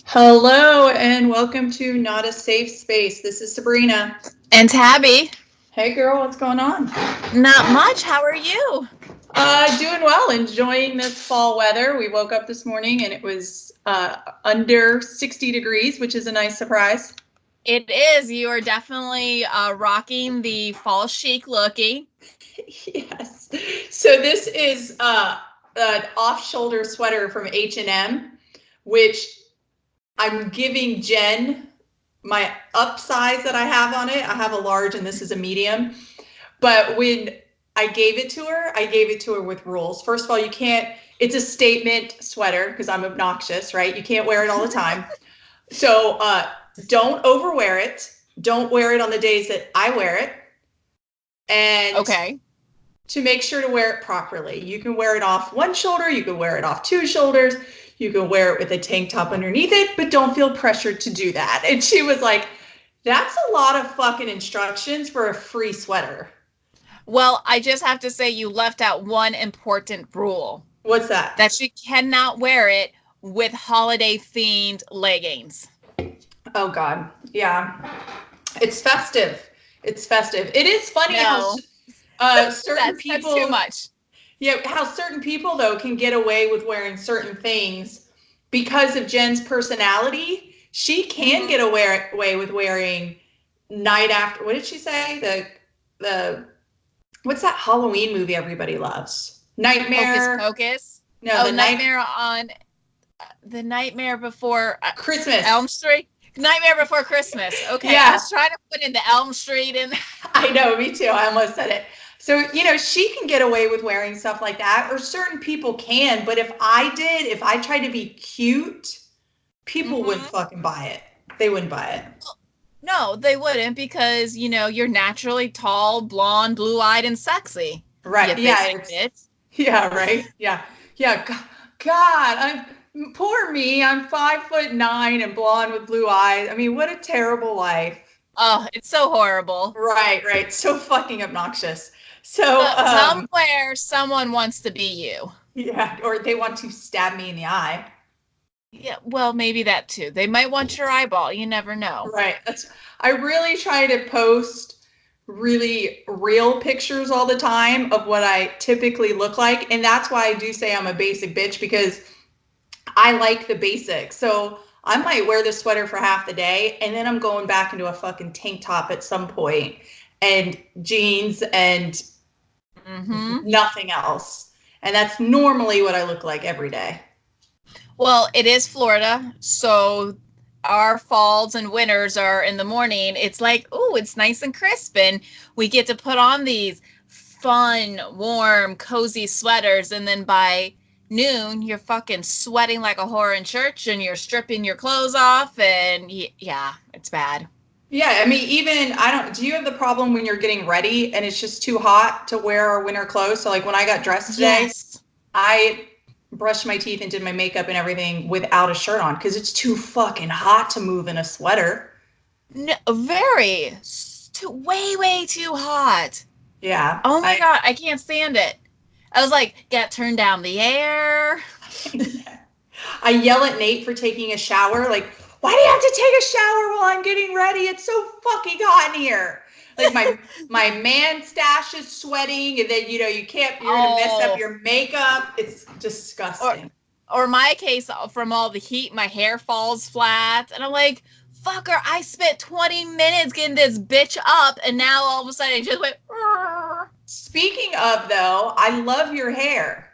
Hello and welcome to Not a Safe Space. This is Sabrina. And Tabby. Hey girl, what's going on? Not much. How are you? Doing well, enjoying this fall weather. We woke up this morning and it was under 60 degrees, which is a nice surprise. It is. You are definitely rocking the fall chic looking. Yes. So this is an off-shoulder sweater from H&M, which I'm giving Jen my upsize that I have on it. I have a large and this is a medium. But when I gave it to her with rules. First of all, it's a statement sweater because I'm obnoxious, right? You can't wear it all the time. So don't overwear it. Don't wear it on the days that I wear it. And okay. To make sure to wear it properly. You can wear it off one shoulder. You can wear it off two shoulders. You can wear it with a tank top underneath it, but don't feel pressured to do that. And she was like, that's a lot of fucking instructions for a free sweater. Well, I just have to say you left out one important rule. What's that? That she cannot wear it with holiday themed leggings. Oh God. Yeah. It's festive. It's festive. It is funny No. how certain people that's too much. Yeah, how certain people though can get away with wearing certain things because of Jen's personality. She can get away with wearing night after. What did she say? The what's that Halloween movie everybody loves? Nightmare. Hocus Pocus. No, the Nightmare on the Nightmare Before Christmas. Elm Street. Nightmare Before Christmas. Okay, yeah. I was trying to put in the Elm Street in. I know, me too. I almost said it. So, she can get away with wearing stuff like that, or certain people can. But if I tried to be cute, people wouldn't fucking buy it. They wouldn't buy it. No, they wouldn't because, you're naturally tall, blonde, blue-eyed, and sexy. Right. Yeah. Yeah. Right. Yeah. Yeah. God, poor me. I'm 5'9" and blonde with blue eyes. I mean, what a terrible life. Oh, it's so horrible. Right. So fucking obnoxious. So somewhere someone wants to be you. Yeah, or they want to stab me in the eye. Yeah, well, maybe that too. They might want your eyeball. You never know. Right. I really try to post really real pictures all the time of what I typically look like. And that's why I do say I'm a basic bitch, because I like the basics. So I might wear this sweater for half the day and then I'm going back into a fucking tank top at some point and jeans and nothing else. And that's normally what I look like every day. Well, it is Florida, so our falls and winters are in the morning. It's like, oh, it's nice and crisp, and we get to put on these fun, warm, cozy sweaters, and then by noon, you're fucking sweating like a whore in church, and you're stripping your clothes off, and yeah, it's bad. Yeah, I mean, do you have the problem when you're getting ready and it's just too hot to wear our winter clothes? So like when I got dressed today, yes. I brushed my teeth and did my makeup and everything without a shirt on because it's too fucking hot to move in a sweater. No, way too hot. Yeah. Oh my God, I can't stand it. I was like, turn down the air. I yell at Nate for taking a shower. Like, why do you have to take a shower while I'm getting ready? It's so fucking hot in here. Like my man stash is sweating, and then you're gonna mess up your makeup. It's disgusting. Or my case, from all the heat, my hair falls flat, and I'm like, fucker, I spent 20 minutes getting this bitch up, and now all of a sudden it just went. Rrr. Speaking of, though, I love your hair.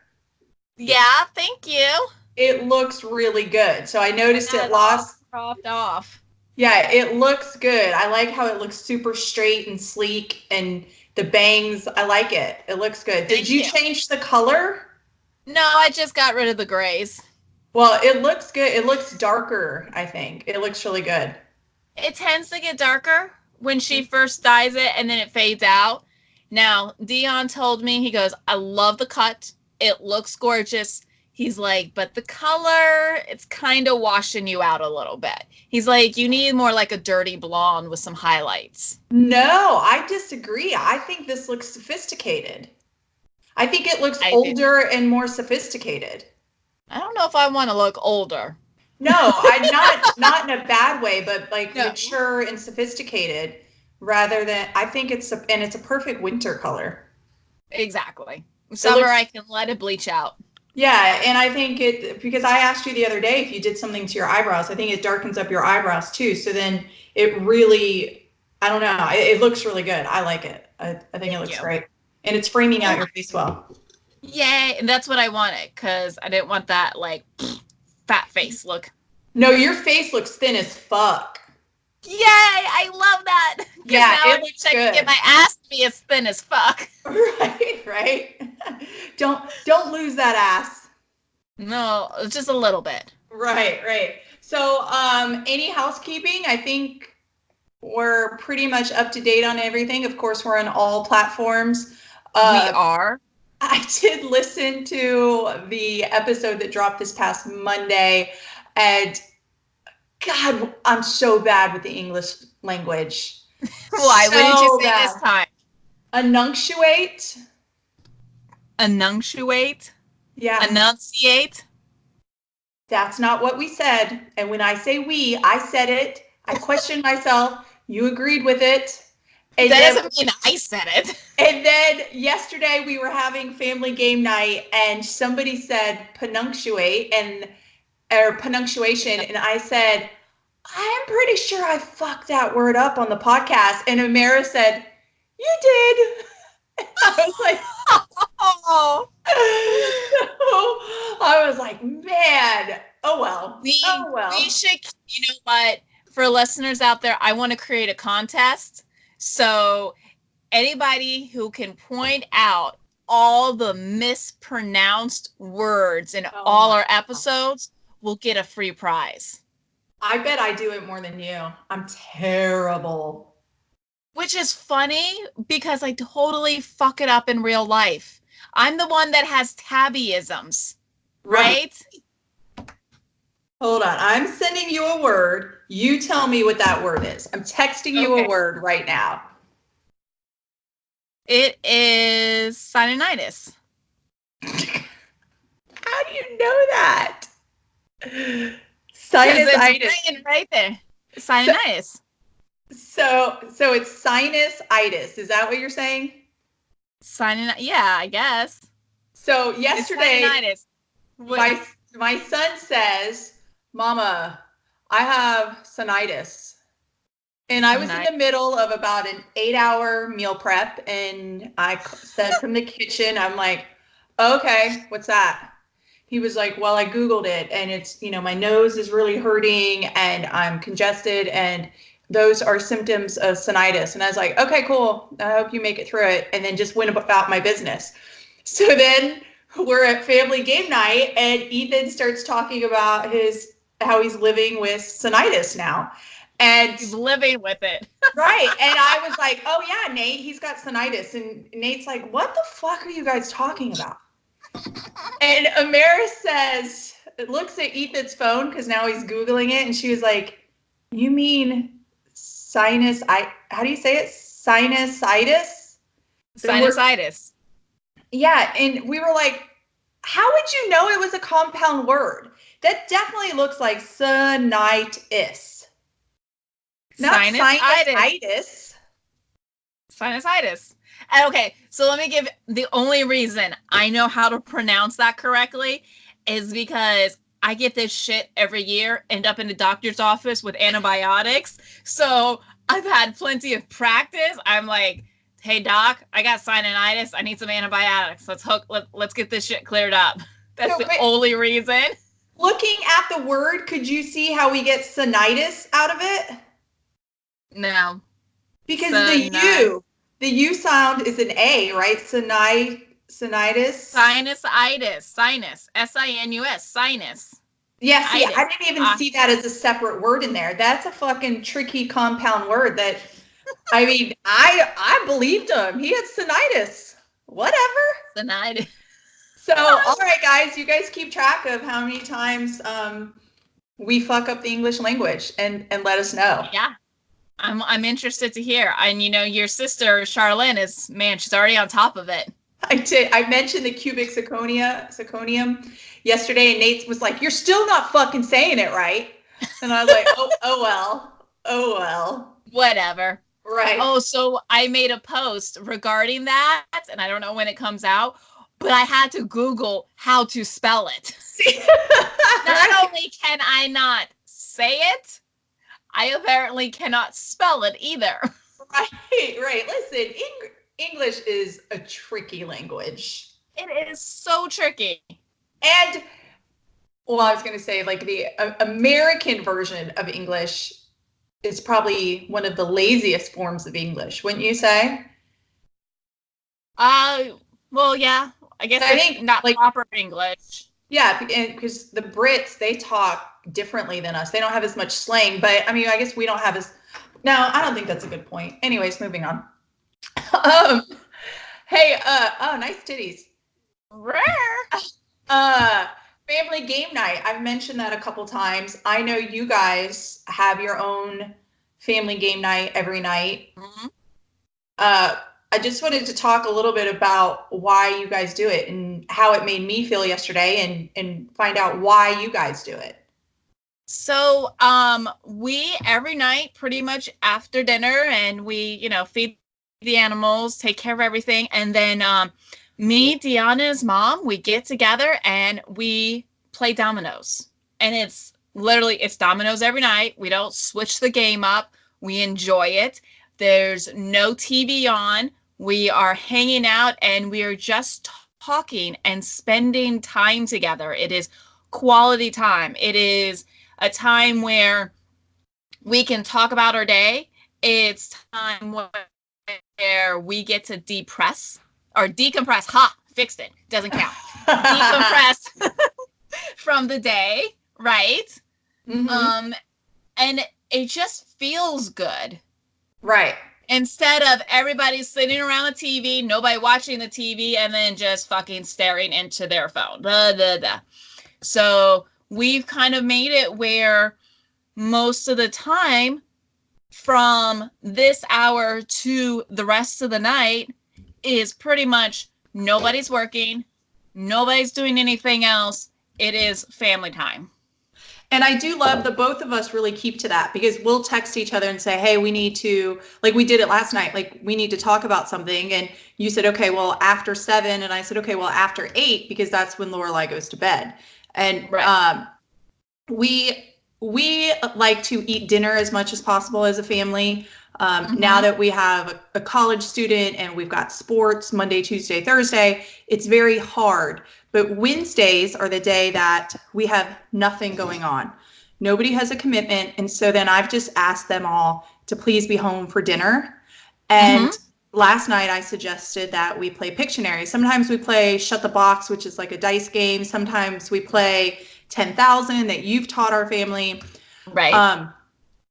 Yeah, thank you. It looks really good. So I noticed it lost. Cropped off. Yeah, it looks good. I like how it looks super straight and sleek, and the bangs. I like it. It looks good. Did you change the color? No, I just got rid of the grays. Well, it looks good. It looks darker, I think. It looks really good. It tends to get darker when she first dyes it, and then it fades out. Now, Dion told me, he goes, I love the cut. It looks gorgeous. He's like, but the color, it's kind of washing you out a little bit. He's like, you need more like a dirty blonde with some highlights. No, I disagree. I think this looks sophisticated. I think it looks older and more sophisticated. I don't know if I want to look older. No, I'm not in a bad way, but like No. mature and sophisticated rather than, I think it's a perfect winter color. Exactly. Summer, I can let it bleach out. Yeah, and I think because I asked you the other day if you did something to your eyebrows, I think it darkens up your eyebrows too. So then it really, I don't know, it looks really good. I like it. I think it looks great. And it's framing out your face well. Yay, and that's what I wanted, because I didn't want that, like, fat face look. No, your face looks thin as fuck. Yay, I love that. Yeah, now it looks good. I can get my ass to be as thin as fuck. Right. Don't lose that ass. No, just a little bit. Right. So, any housekeeping? I think we're pretty much up to date on everything. Of course, we're on all platforms. We are. I did listen to the episode that dropped this past Monday, and God, I'm so bad with the English language. Why? So what did you say bad. this time? Enunciate. Enunciate? Yeah. Enunciate? That's not what we said. And when I say we, I said it. I questioned myself. You agreed with it. And that doesn't mean I said it. And then yesterday we were having family game night and somebody said pronunciate or pronunciation. And I said, I'm pretty sure I fucked that word up on the podcast. And Amara said, you did. I was like, oh. So I was like, man, oh well. We should, you know what? For listeners out there, I want to create a contest. So anybody who can point out all the mispronounced words in all our episodes will get a free prize. I bet I do it more than you. I'm terrible. Which is funny because I totally fuck it up in real life. I'm the one that has tabbyisms, right? Hold on. I'm sending you a word. You tell me what that word is. I'm texting you a word right now. It is sinusitis. How do you know that? Sinusitis. Right there. Sinusitis. So it's sinusitis. Is that what you're saying? Yeah, I guess. So yesterday, my son says, Mama, I have sinusitis. And I was in the middle of about an 8-hour meal prep. And I said from the kitchen, I'm like, okay, what's that? He was like, well, I Googled it and it's, my nose is really hurting and I'm congested and those are symptoms of sinusitis. And I was like, okay, cool. I hope you make it through it. And then just went about my business. So then we're at family game night and Ethan starts talking about how he's living with sinusitis now. And he's living with it. Right. And I was like, oh yeah, Nate, he's got sinusitis. And Nate's like, what the fuck are you guys talking about? And Amara looks at Ethan's phone because now he's Googling it. And she was like, you mean how do you say it? Sinusitis? Sinusitis. Yeah. And we were like, how would you know it was a compound word? That definitely looks like sinusitis. Not sinusitis. Sinusitis. Okay, so let me give the only reason I know how to pronounce that correctly is because I get this shit every year, end up in the doctor's office with antibiotics. So I've had plenty of practice. I'm like, hey doc, I got sinusitis. I need some antibiotics. Let's get this shit cleared up. That's the only reason. Looking at the word, could you see how we get sinitis out of it? No. Because the U sound is an A, right? Sinitis. Sinusitis. Sinus. S-I-N-U-S. Sinus. Yeah, see, I didn't even see that as a separate word in there. That's a fucking tricky compound word that, I mean, I believed him. He had sinitis. Whatever. Sinitis. So, all right, guys, you guys keep track of how many times we fuck up the English language and let us know. Yeah. I'm interested to hear. And your sister Charlene she's already on top of it. I did. I mentioned the cubic zirconium yesterday, and Nate was like, "You're still not fucking saying it right." And I was like, oh well. Whatever. Right. Oh, so I made a post regarding that, and I don't know when it comes out, but I had to Google how to spell it. Not only can I not say it, I apparently cannot spell it either. Right. Listen, English is a tricky language. It is so tricky. And, well, I was going to say, like, the American version of English is probably one of the laziest forms of English, wouldn't you say? Well, yeah. I guess I it's think, not like, proper English. yeah, because the Brits, they talk differently than us. They don't have as much slang, but I mean, I guess we don't have as. No, I don't think that's a good point. Anyways, moving on. um, hey, oh, nice titties. Rare. Family game night. I've mentioned that a couple times. I know you guys have your own family game night every night. Mm-hmm. I just wanted to talk a little bit about why you guys do it and how it made me feel yesterday, and find out why you guys do it. So, we every night, pretty much after dinner, and we, feed the animals, take care of everything, and then me, Deanna's mom, we get together and we play dominoes. And it's dominoes every night. We don't switch the game up. We enjoy it. There's no TV on. We are hanging out and we are just talking and spending time together. It is quality time. It is a time where we can talk about our day. It's time where we get to decompress. Ha, fixed it. Doesn't count. Decompress from the day, right? Mm-hmm. And it just feels good. Right. Instead of everybody sitting around the TV, nobody watching the TV, and then just fucking staring into their phone. Blah, blah, blah. So we've kind of made it where most of the time from this hour to the rest of the night is pretty much nobody's working, nobody's doing anything else. It is family time. And I do love that both of us really keep to that, because we'll text each other and say, hey, we need to, like we did it last night, like we need to talk about something. And you said, okay, well, after 7. And I said, okay, well, after 8, because that's when Lorelai goes to bed. And right. We like to eat dinner as much as possible as a family. Now that we have a college student and we've got sports Monday, Tuesday, Thursday, it's very hard. But Wednesdays are the day that we have nothing going on. Nobody has a commitment. And so then I've just asked them all to please be home for dinner. And last night I suggested that we play Pictionary. Sometimes we play Shut the Box, which is like a dice game. Sometimes we play 10,000 that you've taught our family. Right.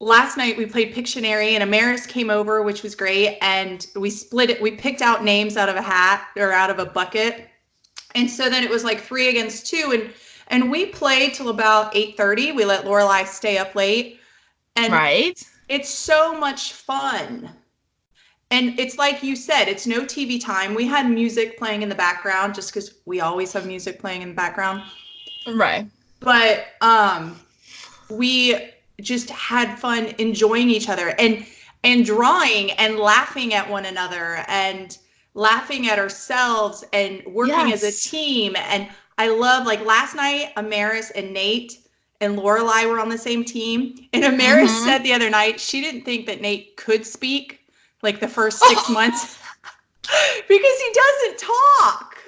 Last night we played Pictionary and Amaris came over, which was great. And we split it. We picked out names out of a hat or out of a bucket. And so then it was like 3 against 2. And we played till about 8:30. We let Lorelai stay up late. And it's so much fun. And it's like you said, it's no TV time. We had music playing in the background just because we always have music playing in the background. Right. But we just had fun enjoying each other and drawing and laughing at one another and laughing at ourselves and working as a team. And I love, like last night, Amaris and Nate and Lorelai were on the same team. And Amaris said the other night she didn't think that Nate could speak like the first 6 months because he doesn't talk.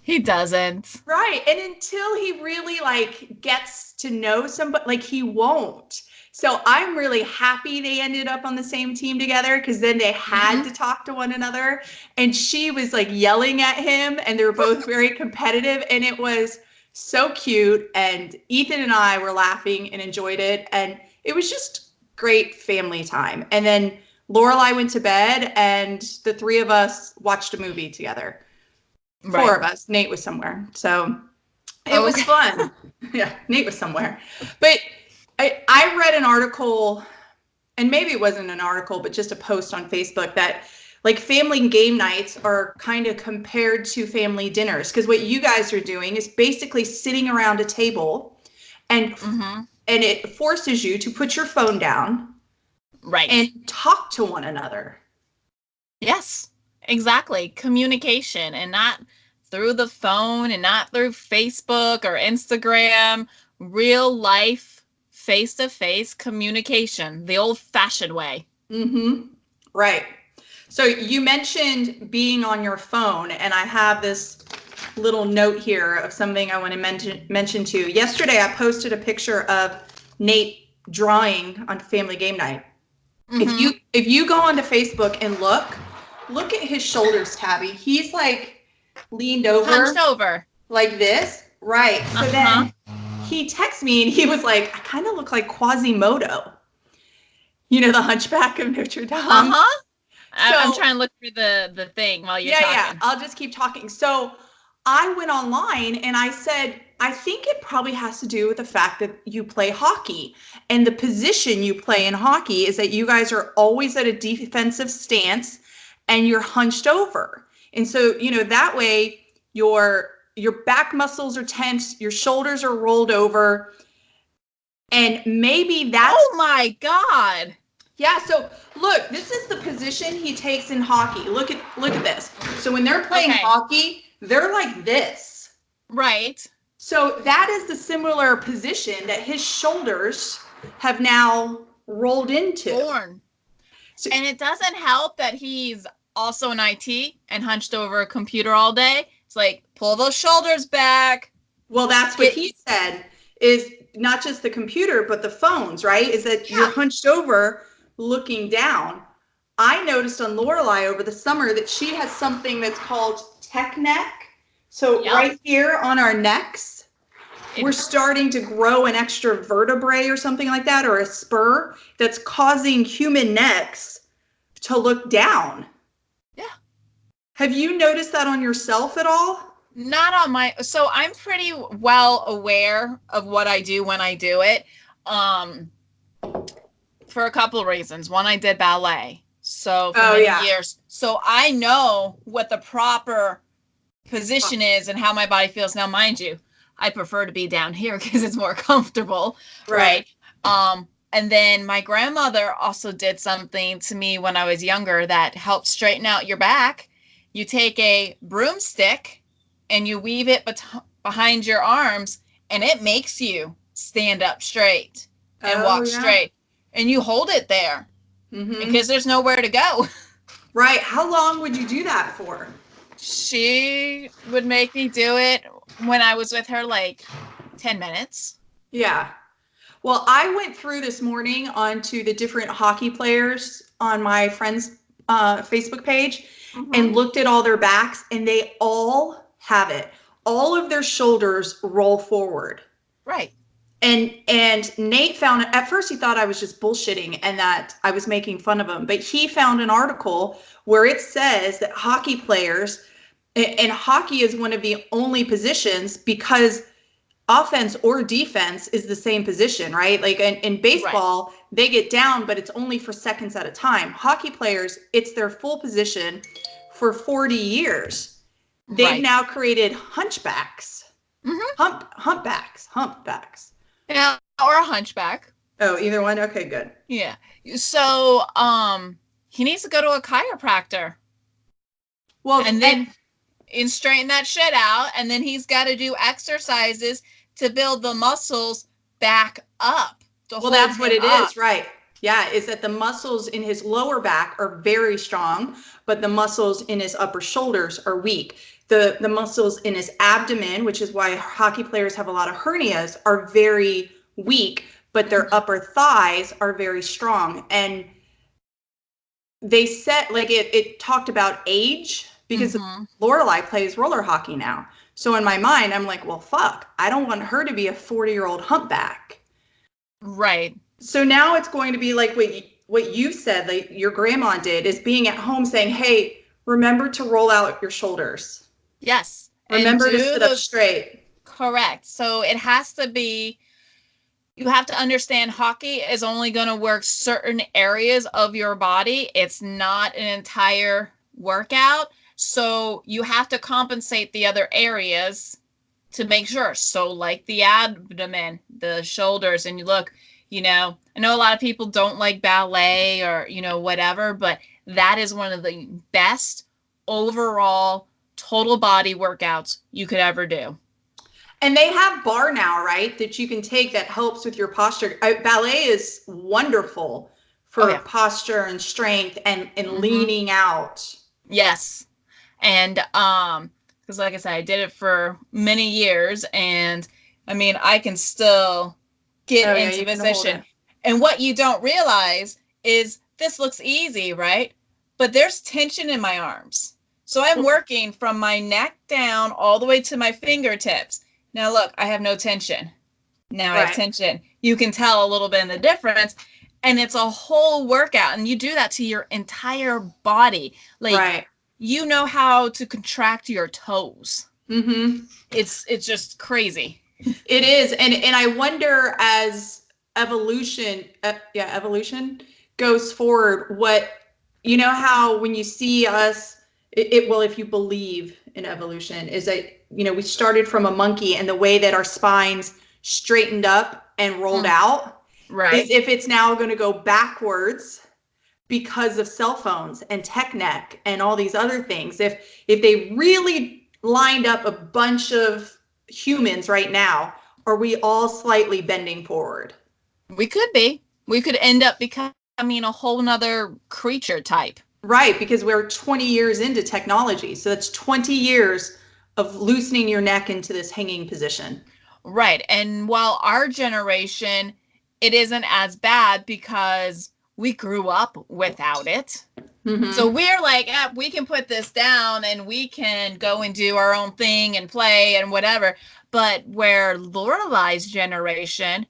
He doesn't. Right. And until he really like gets to know somebody, like he won't. So I'm really happy they ended up on the same team together, because then they had to talk to one another. And she was like yelling at him and they were both very competitive. And it was so cute. And Ethan and I were laughing and enjoyed it. And it was just great family time. And then Lorelai went to bed and the 3 of us watched a movie together. 4 of us. Nate was somewhere. So it was fun. Yeah, Nate was somewhere. But I read an article, and maybe it wasn't an article, but just a post on Facebook, that like family game nights are kind of compared to family dinners, because what you guys are doing is basically sitting around a table and and it forces you to put your phone down, right, and talk to one another. Yes, exactly. Communication, and not through the phone and not through Facebook or Instagram. Real life, face-to-face communication, the old-fashioned way. Right. So you mentioned being on your phone, and I have this little note here of something I want to mention to you. Yesterday, I posted a picture of Nate drawing on family game night. If you go onto Facebook and look at his shoulders, Tabby. He's like leaned over, hunched over like this, right? So then he texted me and he was like, "I kind of look like Quasimodo, you know, the Hunchback of Notre Dame." I'm trying to look through the thing while you're talking. Yeah, I'll just keep talking. So I went online and I said, I think it probably has to do with the fact that you play hockey, and the position you play in hockey is that you guys are always at a defensive stance and you're hunched over. And so, you know, that way your back muscles are tense, your shoulders are rolled over, and maybe that's... Oh my God. Yeah, so look, this is the position he takes in hockey. Look at this. So when they're playing hockey, they're like this. Right. So that is the similar position that his shoulders have now rolled into. So, and it doesn't help that he's also in IT and hunched over a computer all day. It's like, pull those shoulders back. Well, that's what he said, is not just the computer, but the phones, right? Is that you're hunched over looking down. I noticed on Lorelai over the summer that she has something that's called tech neck. So right here on our necks, we're starting to grow an extra vertebrae or something like that, or a spur that's causing human necks to look down. Yeah. Have you noticed that on yourself at all? Not on my, so I'm pretty well aware of what I do when I do it. For a couple of reasons. One, I did ballet. So for many years. So I know what the proper position is and how my body feels. Now, mind you, I prefer to be down here because it's more comfortable. Right. And then my grandmother also did something to me when I was younger that helped straighten out your back. You take a broomstick and you weave it behind your arms, and it makes you stand up straight and walk straight. And you hold it there because there's nowhere to go. Right. How long would you do that for? She would make me do it when I was with her, like 10 minutes. Yeah. Well, I went through this morning onto the different hockey players on my friend's Facebook page and looked at all their backs, and they all have it. All of their shoulders roll forward. Right. And Nate found, at first he thought I was just bullshitting and that I was making fun of him, but he found an article where it says that hockey players, and hockey is one of the only positions, because offense or defense is the same position, right? Like in baseball, they get down, but it's only for seconds at a time. Hockey players, it's their full position for 40 years. They've now created hunchbacks, humpbacks. Yeah, or a hunchback. Oh, either one? Okay, good. Yeah. So, he needs to go to a chiropractor. Well, and then straighten that shit out, and then he's got to do exercises to build the muscles back up. Well, that's what it is, right? Yeah, is that the muscles in his lower back are very strong, but the muscles in his upper shoulders are weak. The muscles in his abdomen, which is why hockey players have a lot of hernias, are very weak, but their upper thighs are very strong. And they said, like, it talked about age, because Lorelai plays roller hockey now. So in my mind, I'm like, well, fuck, I don't want her to be a 40-year-old humpback. Right. So now it's going to be like what you said, like your grandma did, is being at home saying, hey, remember to roll out your shoulders. Yes. Remember to sit up straight. Correct. So it has to be, you have to understand hockey is only going to work certain areas of your body. It's not an entire workout. So you have to compensate the other areas to make sure. So like the abdomen, the shoulders, and you look, I know a lot of people don't like ballet or, whatever, but that is one of the best overall total body workouts you could ever do. And they have bar now, right, that you can take that helps with your posture. Ballet is wonderful for posture and strength and leaning out. Yes. And because like I said, I did it for many years, and I mean, I can still get into position. And what you don't realize is this looks easy, right? But there's tension in my arms. So I'm working from my neck down all the way to my fingertips. Now look, I have no tension. Now I have tension. You can tell a little bit in the difference. And it's a whole workout. And you do that to your entire body. Like, you know how to contract your toes. Mm-hmm. It's just crazy. It is. And I wonder, as evolution goes forward, what, how when you see us, well, if you believe in evolution, is that, we started from a monkey, and the way that our spines straightened up and rolled out, is if it's now going to go backwards because of cell phones and tech neck and all these other things. If they really lined up a bunch of humans right now, are we all slightly bending forward? We could be. We could end up becoming a whole nother creature type. Right, because we're 20 years into technology. So that's 20 years of loosening your neck into this hanging position. Right. And while our generation, it isn't as bad because we grew up without it. Mm-hmm. So we're like, we can put this down and we can go and do our own thing and play and whatever. But where Lorelai's generation,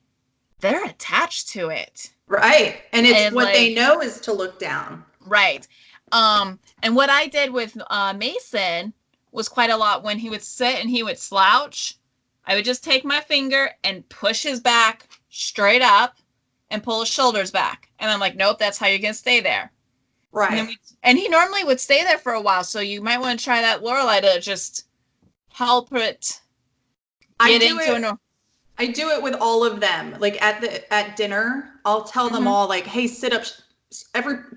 they're attached to it. Right. And it's what they know is to look down. Right. And what I did with Mason was quite a lot. When he would sit and he would slouch, I would just take my finger and push his back straight up and pull his shoulders back. And I'm like, nope, that's how you're going to stay there. Right. And he normally would stay there for a while. So you might want to try that, Lorelai, to just help it get into I do it with all of them. Like at dinner, I'll tell them all, like, hey, sit up.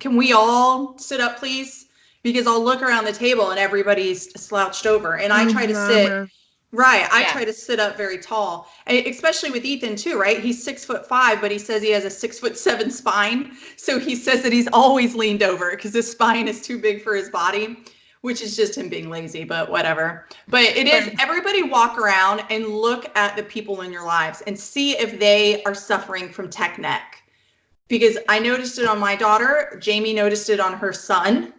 Can we all sit up, please? Because I'll look around the table and everybody's slouched over, and I try to sit. Right. I try to sit up very tall, especially with Ethan too, right? He's 6'5", but he says he has a 6'7" spine. So he says that he's always leaned over because his spine is too big for his body, which is just him being lazy, but whatever. But it is, everybody walk around and look at the people in your lives and see if they are suffering from tech neck. Because I noticed it on my daughter. Jamie noticed it on her son.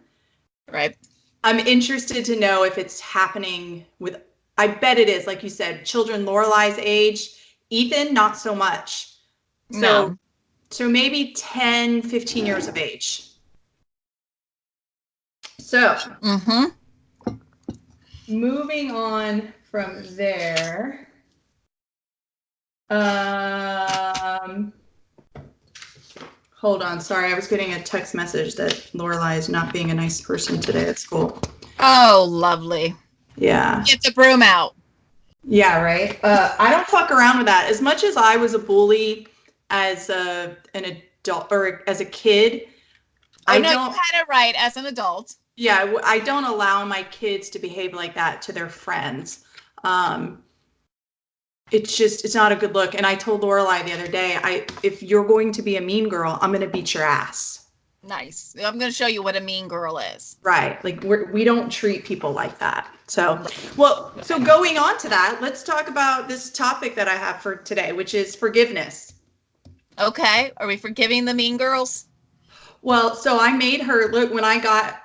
Right. I'm interested to know if it's happening with, I bet it is, like you said, children Lorelai's age. Ethan, not so much. So maybe 10, 15 years of age. So moving on from there. Hold on. Sorry, I was getting a text message that Lorelai is not being a nice person today at school. Oh, lovely. Yeah. Get the broom out. Yeah, right. I don't fuck around with that. As much as I was a bully as an adult or as a kid, you had it right as an adult. Yeah, I don't allow my kids to behave like that to their friends. It's not a good look. And I told Lorelai the other day, if you're going to be a mean girl, I'm going to beat your ass. Nice. I'm going to show you what a mean girl is. Right. Like we don't treat people like that. So going on to that, let's talk about this topic that I have for today, which is forgiveness. Okay. Are we forgiving the mean girls? Well, so I made her look when I got,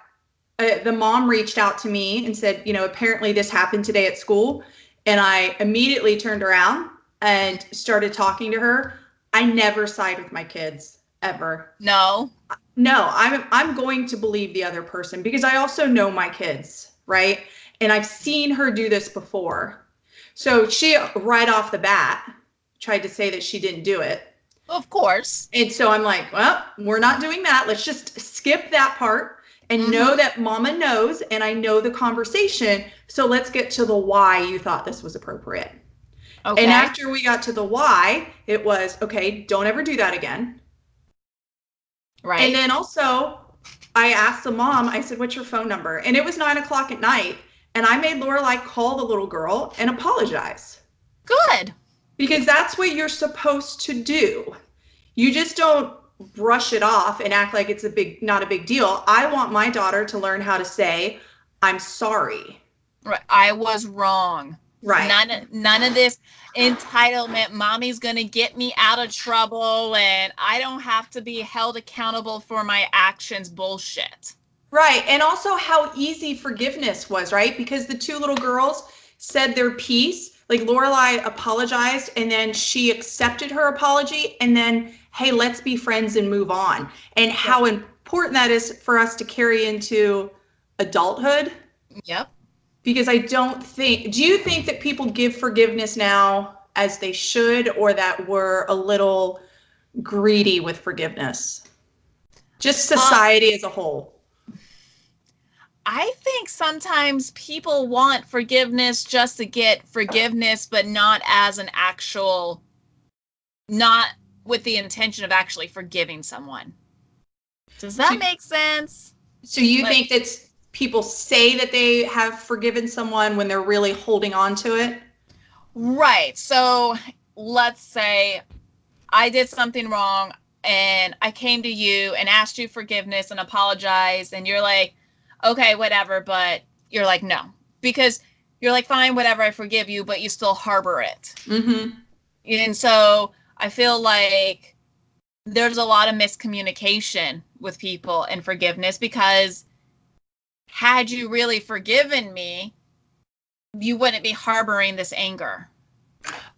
the mom reached out to me and said, apparently this happened today at school. And I immediately turned around and started talking to her. I never side with my kids, ever. No, I'm going to believe the other person because I also know my kids, right? And I've seen her do this before. So she, right off the bat, tried to say that she didn't do it. Of course. And so I'm like, well, we're not doing that. Let's just skip that part and know that mama knows, and I know the conversation. So let's get to the why you thought this was appropriate. Okay. And after we got to the why, it was, okay, don't ever do that again. Right. And then also I asked the mom, I said, what's your phone number? And it was 9 o'clock at night. And I made Lorelai call the little girl and apologize. Good. Because that's what you're supposed to do. You just don't brush it off and act like it's not a big deal. I want my daughter to learn how to say, I'm sorry. Right. I was wrong. Right. None of this entitlement, mommy's going to get me out of trouble and I don't have to be held accountable for my actions bullshit. Right. And also how easy forgiveness was, right? Because the two little girls said their piece, like Lorelai apologized and then she accepted her apology and then, hey, let's be friends and move on. And how important that is for us to carry into adulthood. Yep. Because do you think that people give forgiveness now as they should, or that we're a little greedy with forgiveness? Just society as a whole. I think sometimes people want forgiveness just to get forgiveness, but not as an actual, not with the intention of actually forgiving someone. Does that make sense? So you think that's people say that they have forgiven someone when they're really holding on to it? Right. So let's say I did something wrong and I came to you and asked you forgiveness and apologized and you're like, okay, whatever, but you're like, no, because you're like, fine, whatever, I forgive you, but you still harbor it. Mm-hmm. And so I feel like there's a lot of miscommunication with people and forgiveness, because had you really forgiven me, you wouldn't be harboring this anger.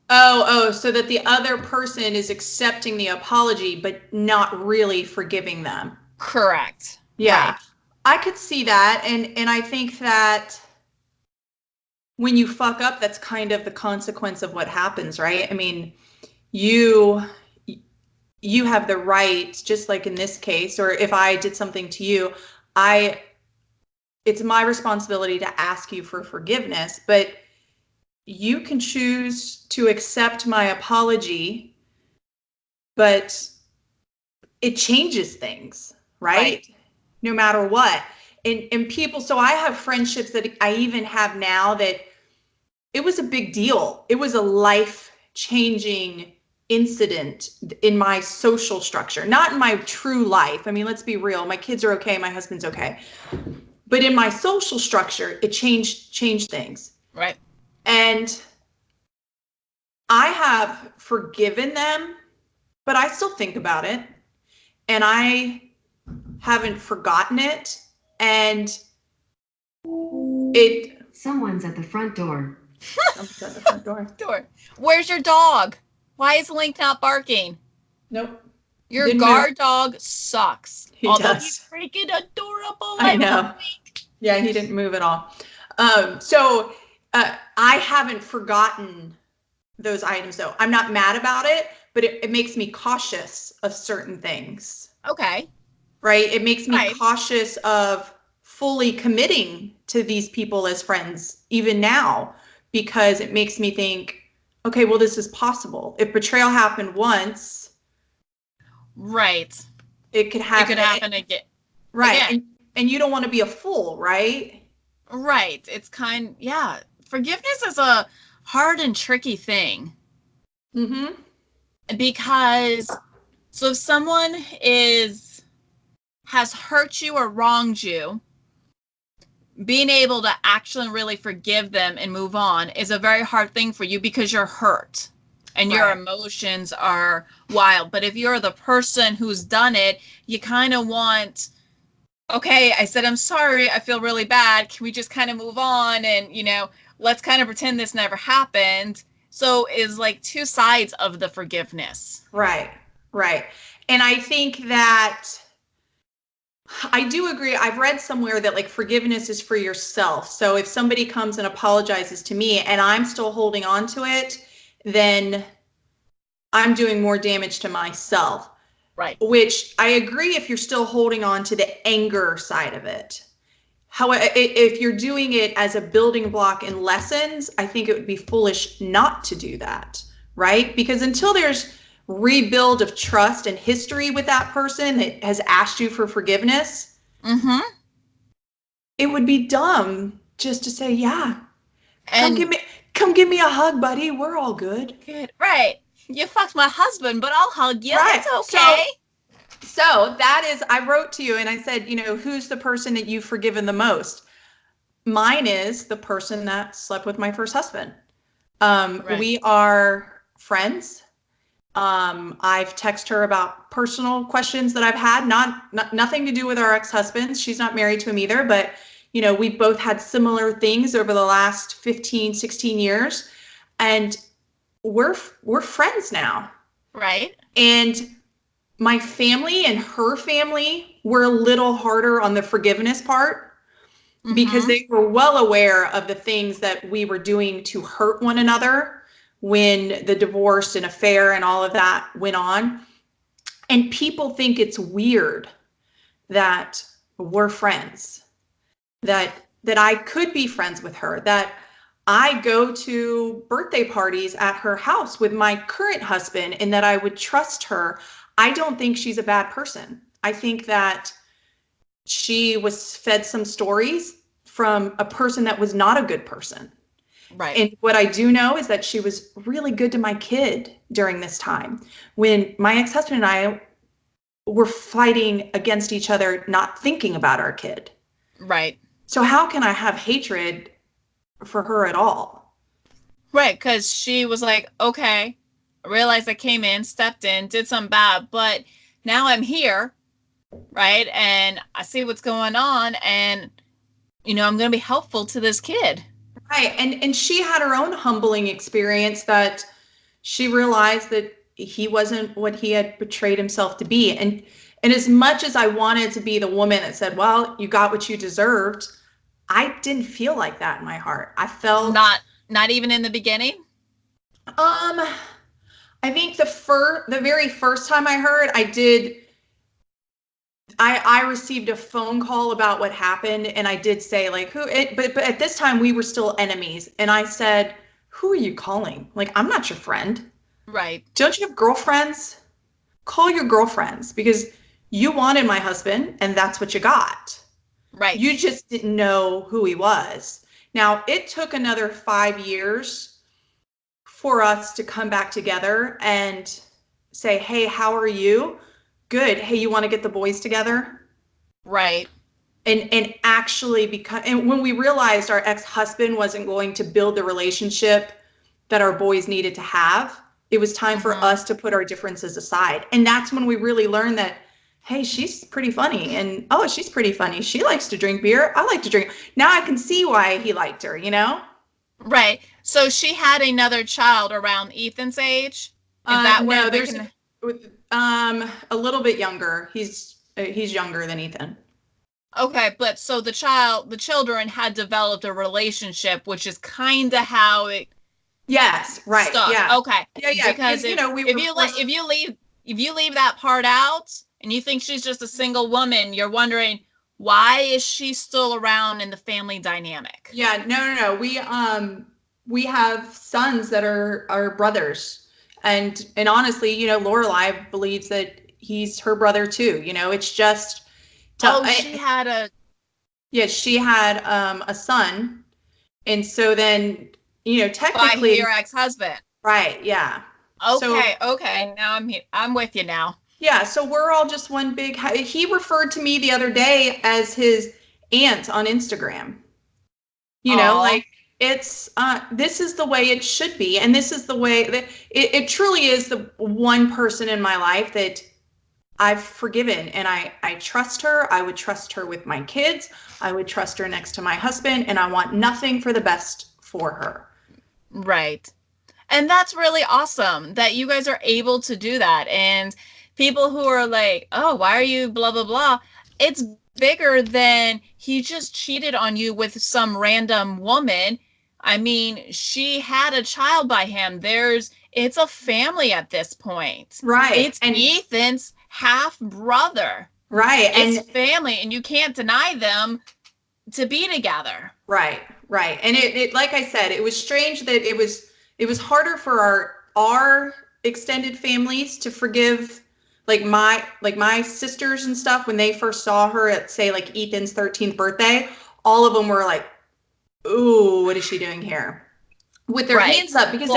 Oh, so that the other person is accepting the apology, but not really forgiving them. Correct. Yeah. Right. I could see that. And I think that when you fuck up, that's kind of the consequence of what happens, right? I mean, you have the right, just like in this case, or if I did something to you, it's my responsibility to ask you for forgiveness, but you can choose to accept my apology, but it changes things, right? No matter what. And people, so I have friendships that I even have now that it was a big deal. It was a life-changing incident in my social structure, not in my true life. I mean, let's be real. My kids are okay. My husband's okay. But in my social structure, it changed things. Right. And I have forgiven them, but I still think about it. And I haven't forgotten it. And someone's at the front door. Someone's at the front door. Where's your dog? Why is Link not barking? Nope. Your guard dog sucks. Although he's freaking adorable. I know. Yeah, he didn't move at all. So I haven't forgotten those items, though. I'm not mad about it, but it makes me cautious of certain things. Okay. Right? It makes me cautious of fully committing to these people as friends, even now, because it makes me think, okay, well, this is possible. If betrayal happened once, right, it could happen. It could happen again. Right. Again. And you don't want to be a fool, right? Right. It's forgiveness is a hard and tricky thing. Mm-hmm. Because, so if someone has hurt you or wronged you, being able to actually really forgive them and move on is a very hard thing for you, because you're hurt and your emotions are wild. But if you're the person who's done it, you kind of want, okay, I said, I'm sorry, I feel really bad. Can we just kind of move on? And, let's kind of pretend this never happened. So it's like two sides of the forgiveness. Right. And I think that I do agree. I've read somewhere that like forgiveness is for yourself. So if somebody comes and apologizes to me and I'm still holding on to it, then I'm doing more damage to myself. Right. Which I agree if you're still holding on to the anger side of it. However, if you're doing it as a building block in lessons, I think it would be foolish not to do that, right? Because until there's rebuild of trust and history with that person that has asked you for forgiveness, Mm-hmm. it would be dumb just to say, yeah, come And give me a hug, buddy. We're all good. good. Right. You fucked my husband, but I'll hug you. Right. It's okay. So that is, I wrote to you and I said, who's the person that you've forgiven the most? Mine is the person that slept with my first husband. Right. We are friends. I've texted her about personal questions that I've had, nothing to do with our ex-husbands. She's not married to him either, but we both had similar things over the last 15, 16 years. And we're friends now. Right. And my family and her family were a little harder on the forgiveness part because they were well aware of the things that we were doing to hurt one another when the divorce and affair and all of that went on. And people think it's weird that we're friends, that I could be friends with her, that I go to birthday parties at her house with my current husband and that I would trust her. I don't think she's a bad person. I think that she was fed some stories from a person that was not a good person. Right. And what I do know is that she was really good to my kid during this time when my ex-husband and I were fighting against each other, not thinking about our kid. Right. So how can I have hatred for her at all? Right. Because she was like, okay, I realized I came in, stepped in, did something bad, but now I'm here, right? And I see what's going on, and I'm going to be helpful to this kid. Right. And she had her own humbling experience that she realized that he wasn't what he had portrayed himself to be. And as much as I wanted to be the woman that said, well, you got what you deserved, I didn't feel like that in my heart. I felt not even in the beginning. I think the very first time I heard, I received a phone call about what happened, and I did say like but at this time we were still enemies, and I said, who are you calling? Like, I'm not your friend. Right. Don't you have girlfriends? Call your girlfriends, because you wanted my husband and that's what you got. Right. You just didn't know who he was. Now, it took another 5 years for us to come back together and say, hey, how are you? Good. Hey, you want to get the boys together? Right. And actually and when we realized our ex-husband wasn't going to build the relationship that our boys needed to have, it was time for us to put our differences aside. And that's when we really learned that, hey, she's pretty funny. And oh, she's pretty funny. She likes to drink beer. I like to drink. Now I can see why he liked her, Right. So she had another child around Ethan's age? Is that no, there's a little bit younger. He's younger than Ethan. Okay, but so the children had developed a relationship, which is kind of how it. Yes, right. Stuck. Yeah. Okay. Yeah. Because if you leave that part out and you think she's just a single woman, you're wondering, why is she still around in the family dynamic? Yeah. No. We have sons that are brothers, and honestly, Lorelai believes that he's her brother too. It's just. She had a. Yeah, she had a son, and so then technically by your ex-husband. Right. Yeah. Okay. Now I'm with you now. Yeah. So we're all just one big. He referred to me the other day as his aunt on Instagram. Like it's this is the way it should be, and this is the way that it truly is the one person in my life that I've forgiven, and I trust her. I would trust her with my kids. I would trust her next to my husband, and I want nothing for the best for her. Right. And that's really awesome that you guys are able to do that. And people who are like, oh, why are you blah, blah, blah. It's bigger than he just cheated on you with some random woman. I mean, she had a child by him. It's a family at this point. Right. It's Ethan's half brother. Right. It's And family, and you can't deny them to be together. right. And it like I said, it was strange that it was harder for our extended families to forgive like my sisters and stuff when they first saw her at, say, like Ethan's 13th birthday. All of them were like, ooh, what is she doing here? With their hands up, because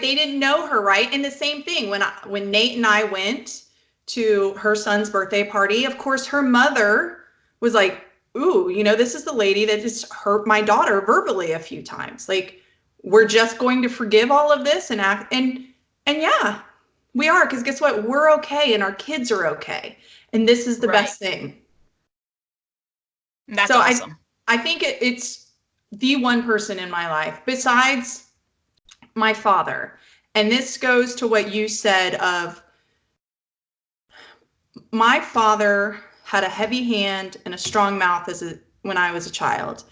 they didn't know her, right? And the same thing when Nate and I went to her son's birthday party, of course her mother was like, ooh, this is the lady that just hurt my daughter verbally a few times. Like, we're just going to forgive all of this and act, and yeah, we are, because guess what? We're okay and our kids are okay. And this is the best thing. That's awesome. I think it's the one person in my life besides my father. And this goes to what you said of my father had a heavy hand and a strong mouth when I was a child.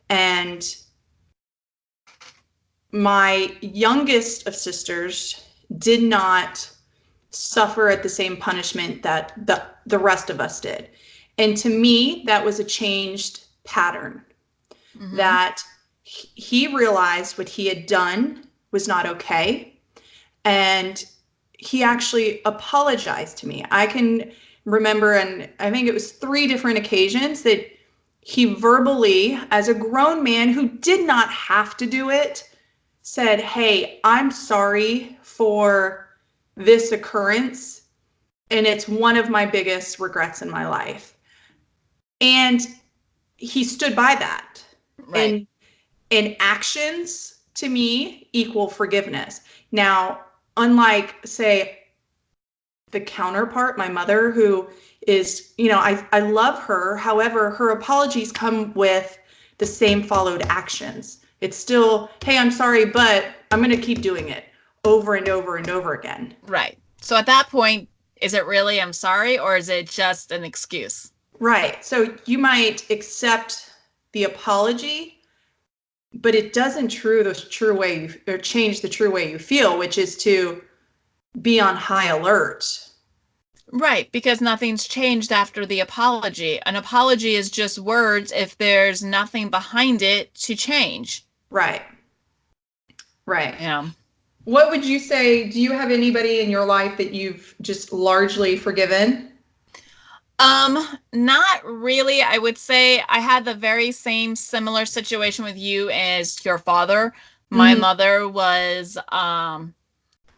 And my youngest of sisters did not suffer at the same punishment that the rest of us did. And to me, that was a changed pattern. Mm-hmm. That he realized what he had done was not okay. And he actually apologized to me. I can remember, and I think it was 3 different occasions that he verbally, as a grown man who did not have to do it, said, hey, I'm sorry for this occurrence, and it's one of my biggest regrets in my life. And he stood by that. Right. And actions, to me, equal forgiveness. Now, unlike, say, the counterpart, my mother, who is, I love her. However, her apologies come with the same followed actions. It's still, hey, I'm sorry, but I'm going to keep doing it over and over and over again. Right. So at that point, is it really I'm sorry, or is it just an excuse? Right. So you might accept the apology, but it doesn't change the true way you feel, which is to be on high alert. Right, because nothing's changed after the apology. An apology is just words if there's nothing behind it to change. Right. Yeah. What would you say, do you have anybody in your life that you've just largely forgiven? Not really. I would say I had the very similar situation with you as your father. My mother was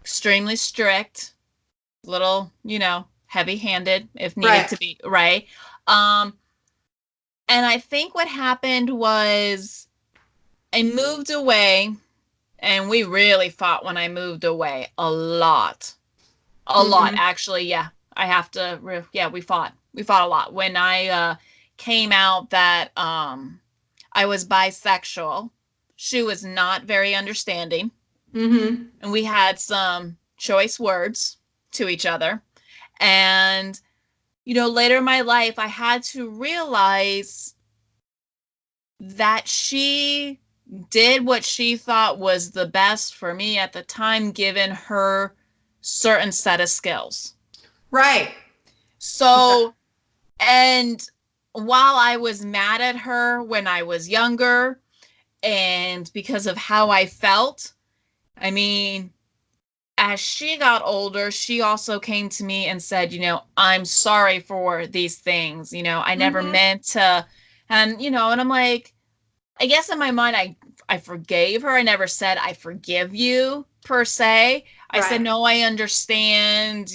extremely strict, little, heavy-handed if needed to be, right? And I think what happened was I moved away, and we really fought when I moved away. A lot, actually. Yeah, I have to. Yeah, we fought. We fought a lot when I came out that I was bisexual. She was not very understanding, and we had some choice words to each other. And later in my life, I had to realize that she did what she thought was the best for me at the time, given her certain set of skills. Right. So, and while I was mad at her when I was younger, and because of how I felt, I mean, as she got older, she also came to me and said, I'm sorry for these things. I never meant to. And, and I'm like, I guess in my mind, I forgave her. I never said, I forgive you, per se. I said, no, I understand,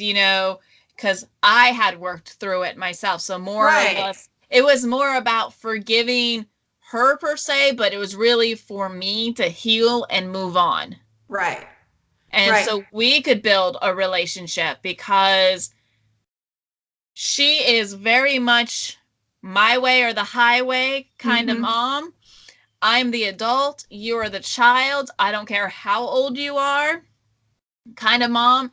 because I had worked through it myself. So more or less, it was more about forgiving her, per se, but it was really for me to heal and move on. Right. And so we could build a relationship, because she is very much my way or the highway kind of mom. I'm the adult, you are the child, I don't care how old you are kind of mom.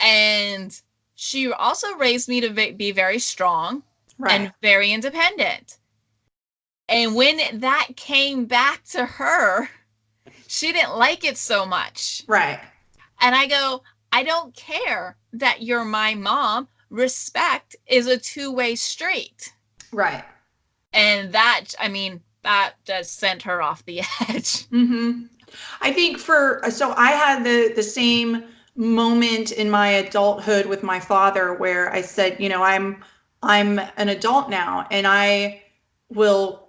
And she also raised me to be very strong and very independent. And when that came back to her, she didn't like it so much. Right. And I I don't care that you're my mom. Respect is a two-way street. Right. And that, I mean, that just sent her off the edge. Mm-hmm. I think so I had the same moment in my adulthood with my father where I said, I'm an adult now, and I will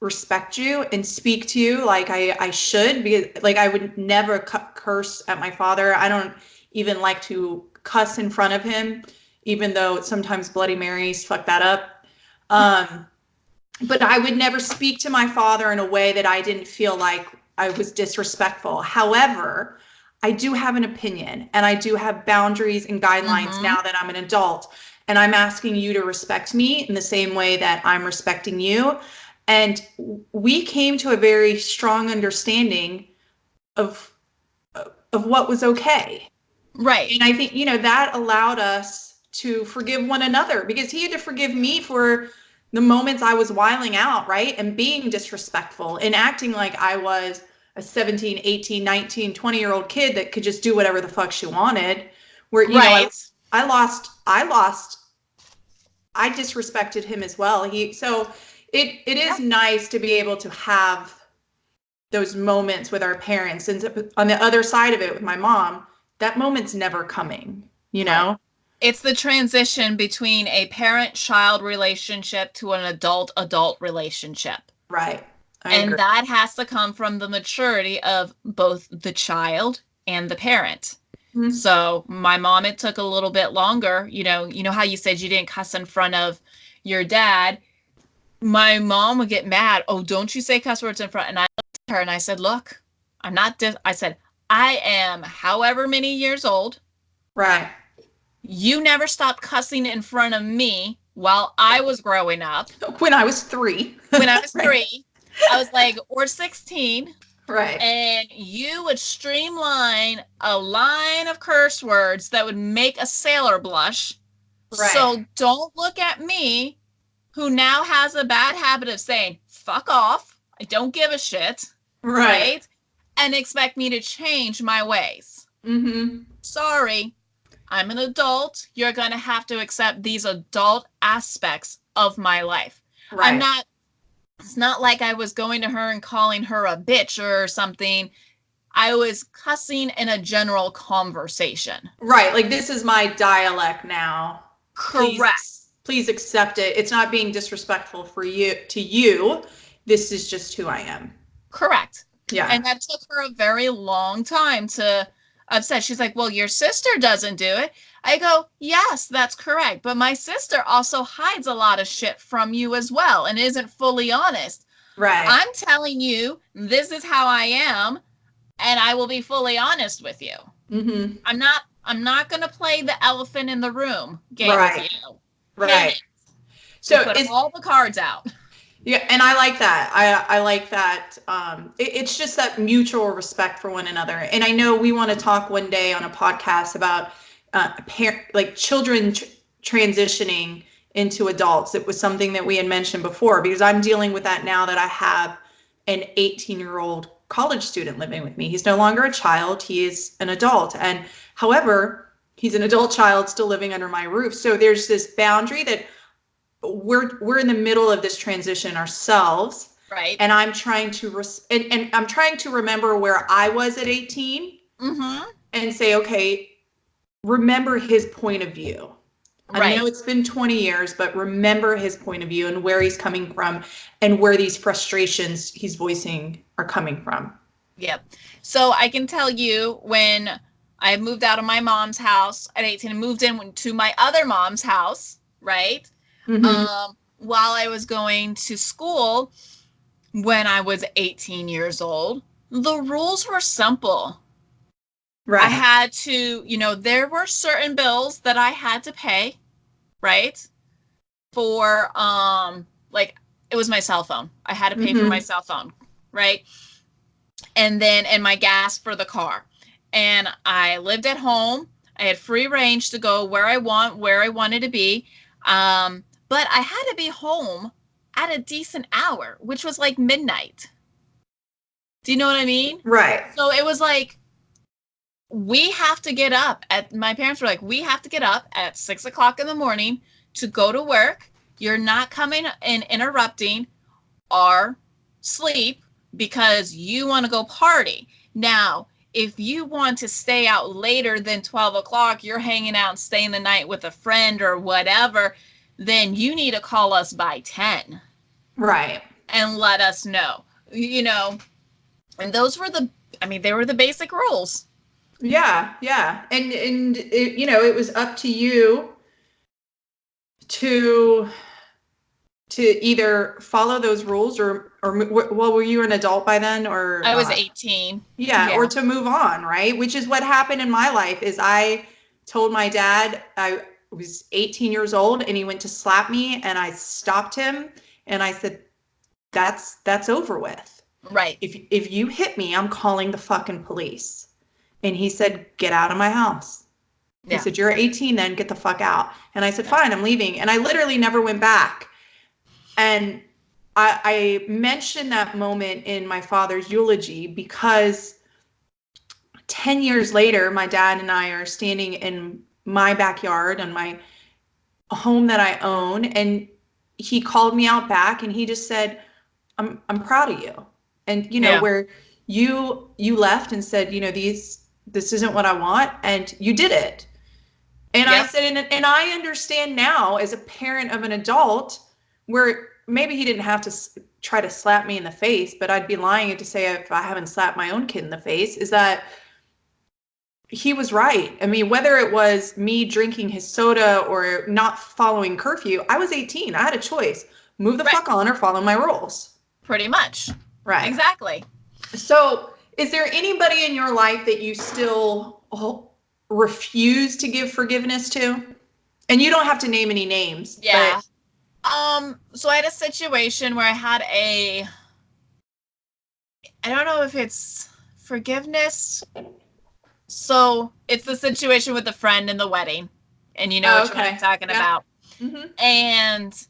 respect you and speak to you like I should, because like I would never curse at my father. I don't even like to cuss in front of him, even though sometimes Bloody Marys fuck that up. But I would never speak to my father in a way that I didn't feel like I was disrespectful. However, I do have an opinion, and I do have boundaries and guidelines now that I'm an adult. And I'm asking you to respect me in the same way that I'm respecting you. And we came to a very strong understanding of what was okay. Right. And I think, that allowed us to forgive one another, because he had to forgive me for the moments I was wiling out, right? And being disrespectful and acting like I was a 17, 18, 19, 20-year-old kid that could just do whatever the fuck she wanted. Where, I disrespected him as well. So it is nice to be able to have those moments with our parents. And on the other side of it with my mom, that moment's never coming, Right. It's the transition between a parent-child relationship to an adult-adult relationship. Right. I agree. agree. That has to come from the maturity of both the child and the parent. Mm-hmm. So my mom, it took a little bit longer. You know how you said you didn't cuss in front of your dad? My mom would get mad. Oh, don't you say cuss words in front. And I looked at her and I said, look, I'm not, I said, I am however many years old. Right. You never stopped cussing in front of me while I was growing up. When I was 3. When I was 3, I was like, or 16. Right. And you would streamline a line of curse words that would make a sailor blush. Right. So don't look at me, who now has a bad habit of saying, fuck off, I don't give a shit. Right? And expect me to change my ways. Mm-hmm. Sorry. I'm an adult. You're going to have to accept these adult aspects of my life. Right. It's not like I was going to her and calling her a bitch or something. I was cussing in a general conversation. Right. Like, this is my dialect now. Correct. Please accept it. It's not being disrespectful to you. This is just who I am. Correct. Yeah. And that took her a very long time to upset. She's like, well, your sister doesn't do it. I go, yes, that's correct. But my sister also hides a lot of shit from you as well and isn't fully honest. Right. I'm telling you, this is how I am, and I will be fully honest with you. Mm-hmm. I'm not going to play the elephant in the room game with you. Right. So put all the cards out. Yeah, and I like that. I like that. It's just that mutual respect for one another. And I know we want to talk one day on a podcast about children transitioning into adults. It was something that we had mentioned before, because I'm dealing with that now that I have an 18-year-old college student living with me. He's no longer a child. He is an adult. And however, he's an adult child still living under my roof. So there's this boundary that we're in the middle of this transition ourselves. Right. And I'm trying to and I'm trying to remember where I was at 18 and say, okay, remember his point of view. Right. I know it's been 20 years, but remember his point of view and where he's coming from and where these frustrations he's voicing are coming from. Yep. So I can tell you, when I moved out of my mom's house at 18 and moved into my other mom's house, right? Mm-hmm. While I was going to school when I was 18 years old, the rules were simple. Right. I had to, there were certain bills that I had to pay, right? For, it was my cell phone. I had to pay for my cell phone, right? And my gas for the car. And I lived at home. I had free range to go where I wanted to be. But I had to be home at a decent hour, which was like midnight. Do you know what I mean? Right. So it was like, we have to get up my parents were like, we have to get up at 6 o'clock in the morning to go to work. You're not coming and interrupting our sleep because you want to go party. Now, if you want to stay out later than 12 o'clock, you're hanging out and staying the night with a friend or whatever, then you need to call us by 10. Right. And let us know, and those were they were the basic rules. Yeah. And it, it was up to you to either follow those rules or well, were you an adult by then or I was not? 18. Yeah, or to move on, right? Which is what happened in my life is I told my dad I was 18 years old and he went to slap me and I stopped him and I said, that's over with. Right. If you hit me, I'm calling the fucking police. And he said, get out of my house. He said, you're 18 then, get the fuck out. And I said, fine, I'm leaving. And I literally never went back. And I mentioned that moment in my father's eulogy because 10 years later, my dad and I are standing in my backyard on my home that I own. And he called me out back and he just said, I'm proud of you. And, where you left and said, this isn't what I want. And you did it. And I said, and I understand now as a parent of an adult where maybe he didn't have to try to slap me in the face, but I'd be lying to say if I haven't slapped my own kid in the face, is that he was right. I mean, whether it was me drinking his soda or not following curfew, I was 18. I had a choice. Move the fuck on or follow my rules. Pretty much. Right. Exactly. So is there anybody in your life that you still refuse to give forgiveness to? And you don't have to name any names. Yeah. So I had a situation where I don't know if it's forgiveness. So it's the situation with the friend in the wedding. And what I'm talking about. Mm-hmm. And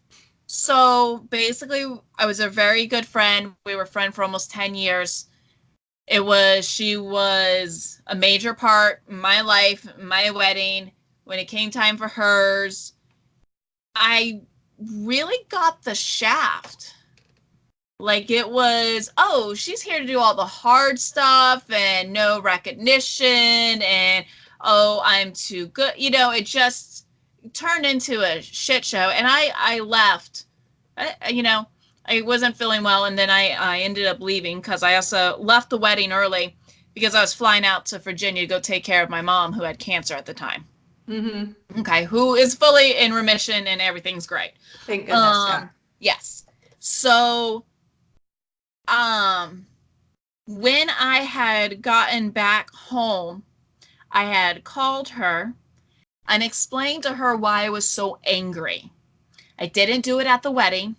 so basically I was a very good friend. We were friends for almost 10 years. She was a major part in my life, my wedding. When it came time for hers, I really got the shaft. Like it was, she's here to do all the hard stuff and no recognition and, I'm too good. It just turned into a shit show. And I left, I wasn't feeling well. And then I ended up leaving because I also left the wedding early because I was flying out to Virginia to go take care of my mom who had cancer at the time. Mm-hmm. Okay, who is fully in remission and everything's great. Thank goodness. Yes. So, when I had gotten back home, I had called her and explained to her why I was so angry. I didn't do it at the wedding.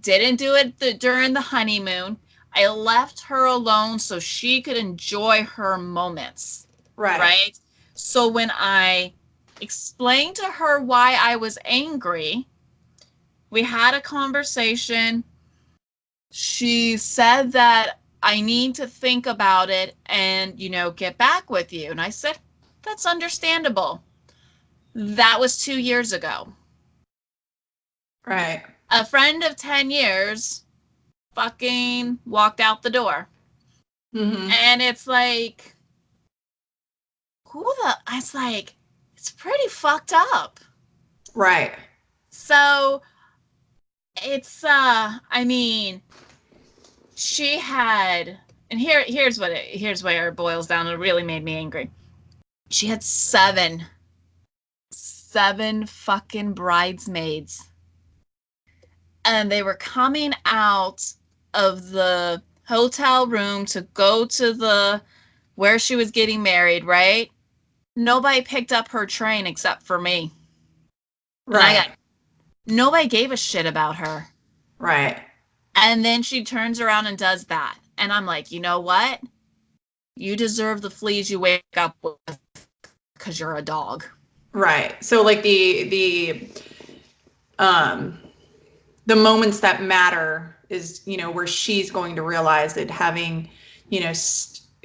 Didn't do it during the honeymoon. I left her alone so she could enjoy her moments. Right? So when I explained to her why I was angry, we had a conversation. She said that I need to think about it and, get back with you. And I said, that's understandable. That was 2 years ago. Right. A friend of 10 years fucking walked out the door. Mm-hmm. And it's like, it's pretty fucked up. Right. So it's, she had, and here's where it boils down. It really made me angry. She had seven fucking bridesmaids. And they were coming out of the hotel room to go to where she was getting married, right? Nobody picked up her train except for me. Right. Nobody gave a shit about her. Right. And then she turns around and does that. And I'm like, you know what? You deserve the fleas you wake up with because you're a dog. Right. So like the moments that matter is, where she's going to realize that having,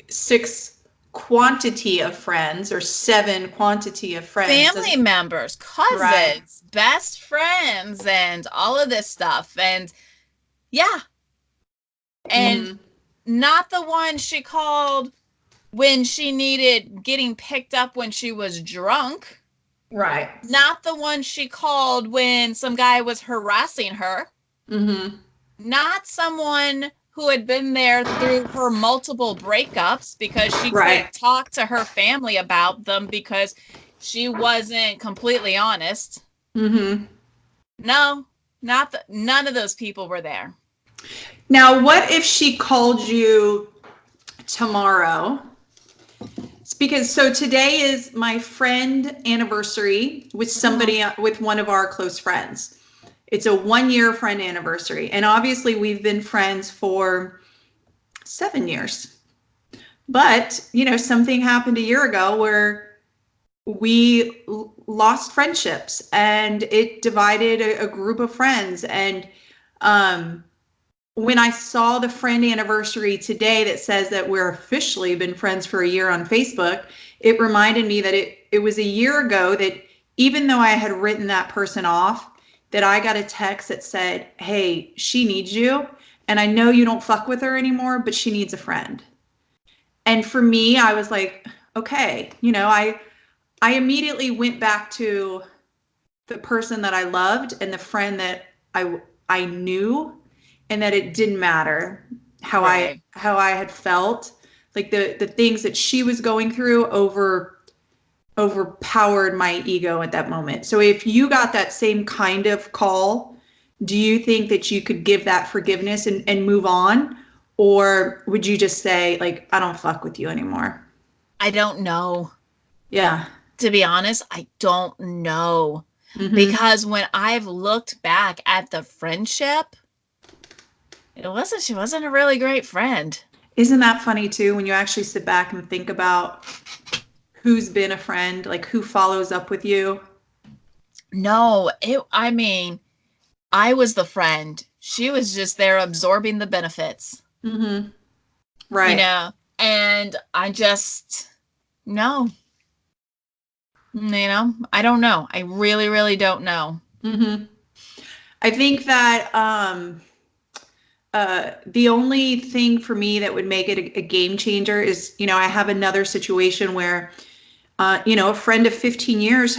6 quantity of friends or 7 quantity of friends. Family members, cousins, Right. best friends, and all of this stuff. And yeah. And not the one she called when she needed getting picked up when she was drunk. Right. Not the one she called when some guy was harassing her. Not someone who had been there through her multiple breakups because she couldn't talk to her family about them because she wasn't completely honest. No, none of those people were there. Now, what if she called you tomorrow? It's because, so today is my friend anniversary with somebody, with one of our close friends. It's a 1-year friend anniversary. And obviously we've been friends for 7 years. But, you know, something happened a year ago where we lost friendships and it divided a group of friends. And when I saw the friend anniversary today that says that we're officially been friends for a year on Facebook, it reminded me that it was a year ago that even though I had written that person off, that I got a text that said, hey, she needs you. And I know you don't fuck with her anymore, but she needs a friend. And for me, I was like, okay, you know, I immediately went back to the person that I loved and the friend that I knew, and that it didn't matter how I had felt. Like the things that she was going through overpowered my ego at that moment. So if you got that same kind of call, do you think that you could give that forgiveness and move on? Or would you just say, like, I don't fuck with you anymore? I don't know. Yeah. To be honest, I don't know. Because when I've looked back at the friendship, she wasn't a really great friend. Isn't that funny too, when you actually sit back and think about who's been a friend, like who follows up with you? No, I mean, I was the friend. She was just there absorbing the benefits. Right. You know, and I just, no. You know, I don't know. I really, really don't know. I think that the only thing for me that would make it a game changer is, you know, I have another situation where, you know, a friend of 15 years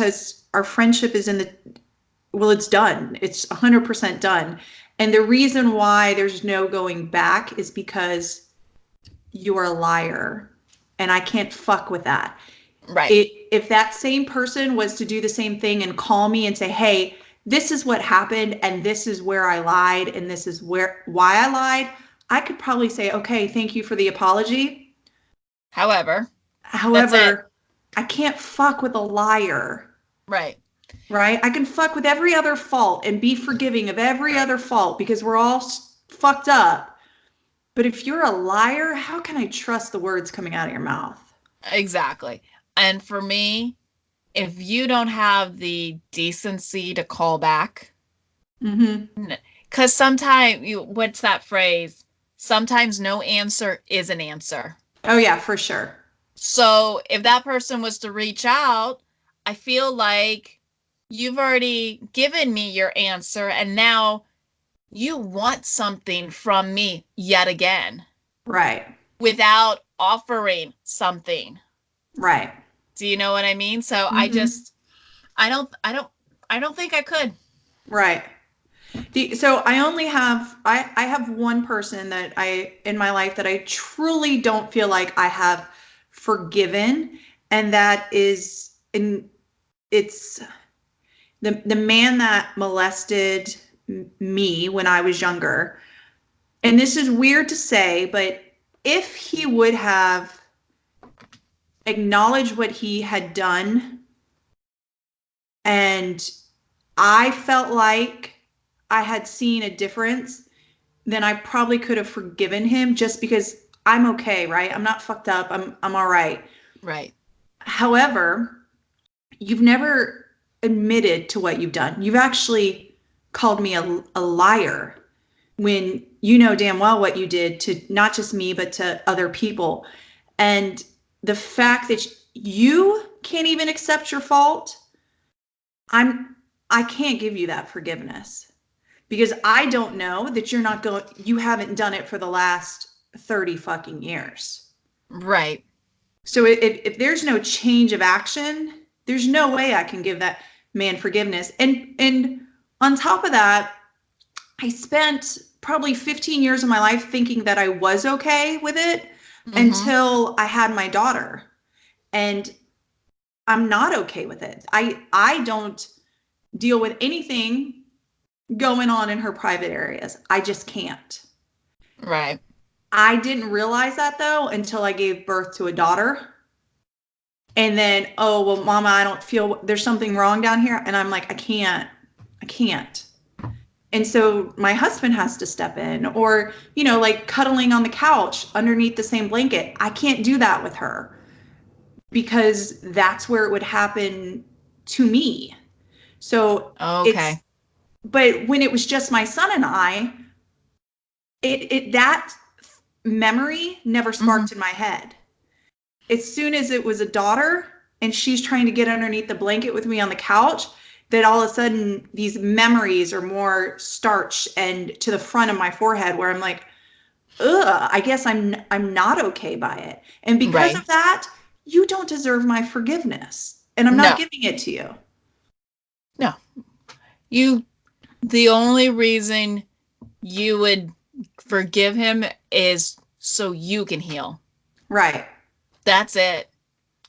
our friendship is it's done. It's 100% done. And the reason why there's no going back is because you're a liar. And I can't fuck with that. Right. If that same person was to do the same thing and call me and say, hey, this is what happened and this is where I lied and this is why I lied, I could probably say, okay, thank you for the apology. However, I can't fuck with a liar. Right. Right? I can fuck with every other fault and be forgiving of every other fault because we're all fucked up. But if you're a liar, how can I trust the words coming out of your mouth? Exactly. And for me, if you don't have the decency to call back, because sometimes what's that phrase? Sometimes no answer is an answer. Oh yeah, for sure. So if that person was to reach out, I feel like you've already given me your answer and now you want something from me yet again. Right. Without offering something. Right. Do you know what I mean? So I don't think I could. Right. So I only have, I have one person that in my life that I truly don't feel like I have forgiven. And that is, it's the man that molested me when I was younger. And this is weird to say, but if he would have acknowledged what he had done and I felt like I had seen a difference, then I probably could have forgiven him just because I'm okay, right? I'm not fucked up. I'm all right. Right. However, you've never admitted to what you've done. You've actually called me a liar when you know damn well what you did to not just me, but to other people. And the fact that you can't even accept your fault, I can't give you that forgiveness, because I don't know that you haven't done it for the last 30 fucking years. Right. So if there's no change of action, there's no way I can give that man forgiveness. And on top of that, I spent probably 15 years of my life thinking that I was okay with it until I had my daughter. And I'm not okay with it. I don't deal with anything going on in her private areas. I just can't. Right. I didn't realize that though until I gave birth to a daughter. And then, oh, well, mama, I don't feel there's something wrong down here. And I'm like, I can't. And so my husband has to step in, or, like cuddling on the couch underneath the same blanket. I can't do that with her because that's where it would happen to me. So okay. But when it was just my son and I, that memory never sparked in my head. As soon as it was a daughter and she's trying to get underneath the blanket with me on the couch, that all of a sudden these memories are more starch and to the front of my forehead, where I'm like, ugh, I guess I'm not okay by it. And because of that, you don't deserve my forgiveness. And I'm not giving it to you. No. The only reason you would forgive him is so you can heal. Right. That's it.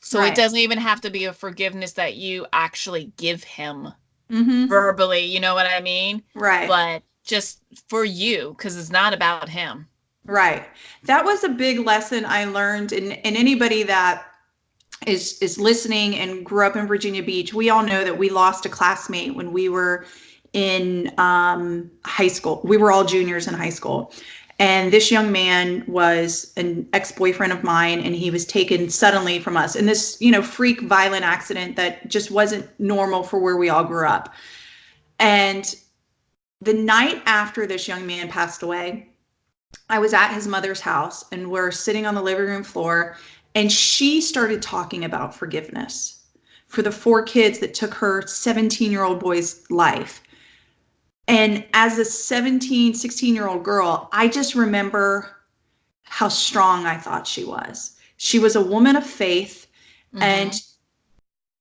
So it doesn't even have to be a forgiveness that you actually give him verbally, you know what I mean? Right. But just for you, because it's not about him. Right. That was a big lesson I learned. And anybody that is listening and grew up in Virginia Beach, we all know that we lost a classmate when we were in high school. We were all juniors in high school. And this young man was an ex-boyfriend of mine, and he was taken suddenly from us in this, freak violent accident that just wasn't normal for where we all grew up. And the night after this young man passed away, I was at his mother's house, and we're sitting on the living room floor, and she started talking about forgiveness for the 4 kids that took her 17-year-old boy's life. And as a 17, 16-year-old girl, I just remember how strong I thought she was. She was a woman of faith, and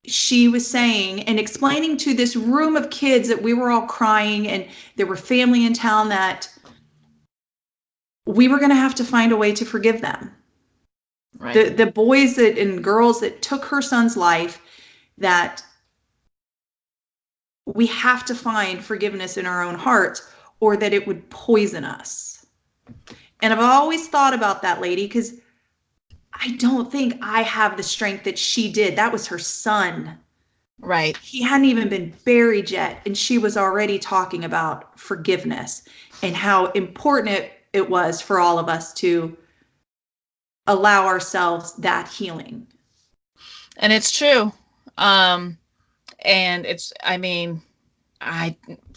she was saying and explaining to this room of kids that we were all crying, and there were family in town, that we were going to have to find a way to forgive them. Right. The boys and girls that took her son's life, that we have to find forgiveness in our own hearts, or that it would poison us. And I've always thought about that lady, because I don't think I have the strength that she did. That was her son. Right. He hadn't even been buried yet, and she was already talking about forgiveness and how important it was for all of us to allow ourselves that healing. And it's true. And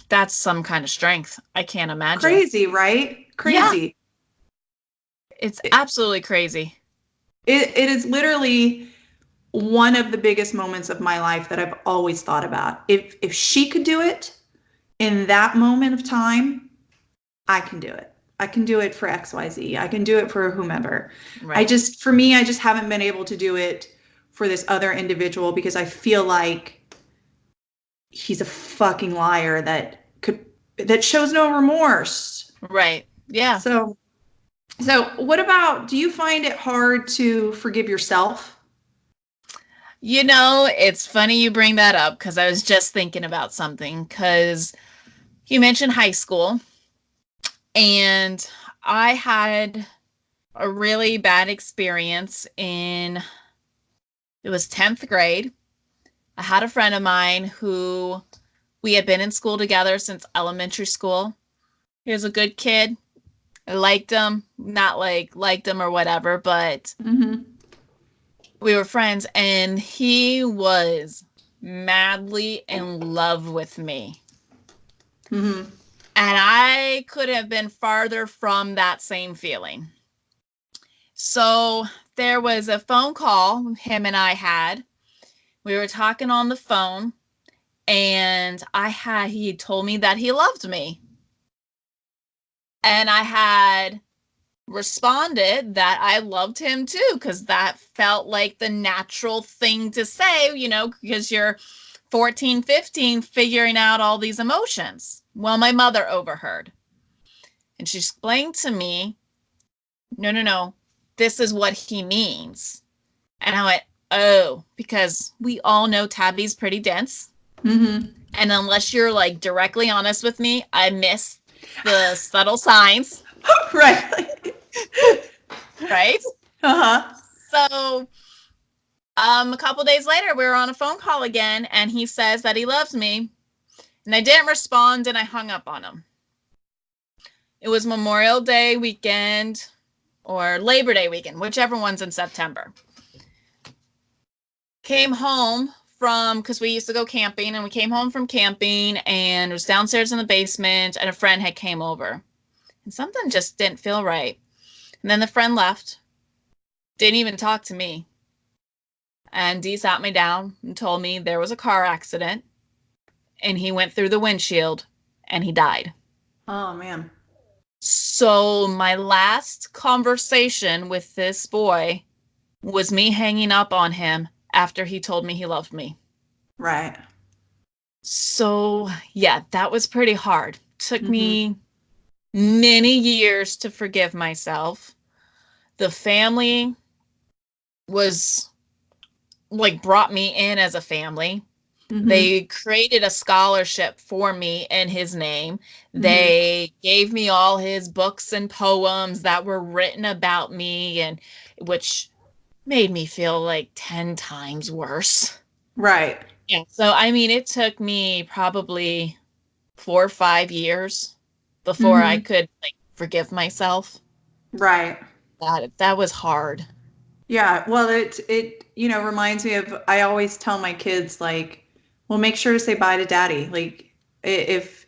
that's some kind of strength. I can't imagine. Crazy, right? Crazy. Yeah. It's absolutely crazy. It is literally one of the biggest moments of my life that I've always thought about. If she could do it in that moment of time, I can do it. I can do it for XYZ. I can do it for whomever. Right. For me, I just haven't been able to do it for this other individual, because I feel like he's a fucking liar that shows no remorse. Right. Yeah. So what about, do you find it hard to forgive yourself? It's funny you bring that up, because I was just thinking about something, because you mentioned high school, and I had a really bad experience it was 10th grade. I had a friend of mine who we had been in school together since elementary school. He was a good kid. I liked him, not liked him or whatever, but we were friends, and he was madly in love with me. And I could have been farther from that same feeling. So there was a phone call him and I had. We were talking on the phone, and he told me that he loved me. And I had responded that I loved him too, because that felt like the natural thing to say, because you're 14, 15, figuring out all these emotions. Well, my mother overheard. And she explained to me, no, this is what he means. And I went, oh, because we all know Tabby's pretty dense. Mm-hmm. And unless you're like directly honest with me, I miss the subtle signs. Right. Right? Uh-huh. So a couple days later, we were on a phone call again, and he says that he loves me. And I didn't respond, and I hung up on him. It was Memorial Day weekend or Labor Day weekend, whichever one's in September. Came home because we used to go camping, and we came home from camping, and it was downstairs in the basement, and a friend had came over. And something just didn't feel right. And then the friend left, didn't even talk to me. And he sat me down and told me there was a car accident, and he went through the windshield, and he died. Oh, man. So my last conversation with this boy was me hanging up on him after he told me he loved me. Right. So, yeah, that was pretty hard. Took me many years to forgive myself. The family was brought me in as a family. Mm-hmm. They created a scholarship for me in his name. Mm-hmm. They gave me all his books and poems that were written about me, and which made me feel like 10 times worse. Right. Yeah. So, I mean, it took me probably 4 or 5 years before I could forgive myself. Right. That was hard. Yeah. Well, it reminds me of, I always tell my kids, well, make sure to say bye to daddy. Like if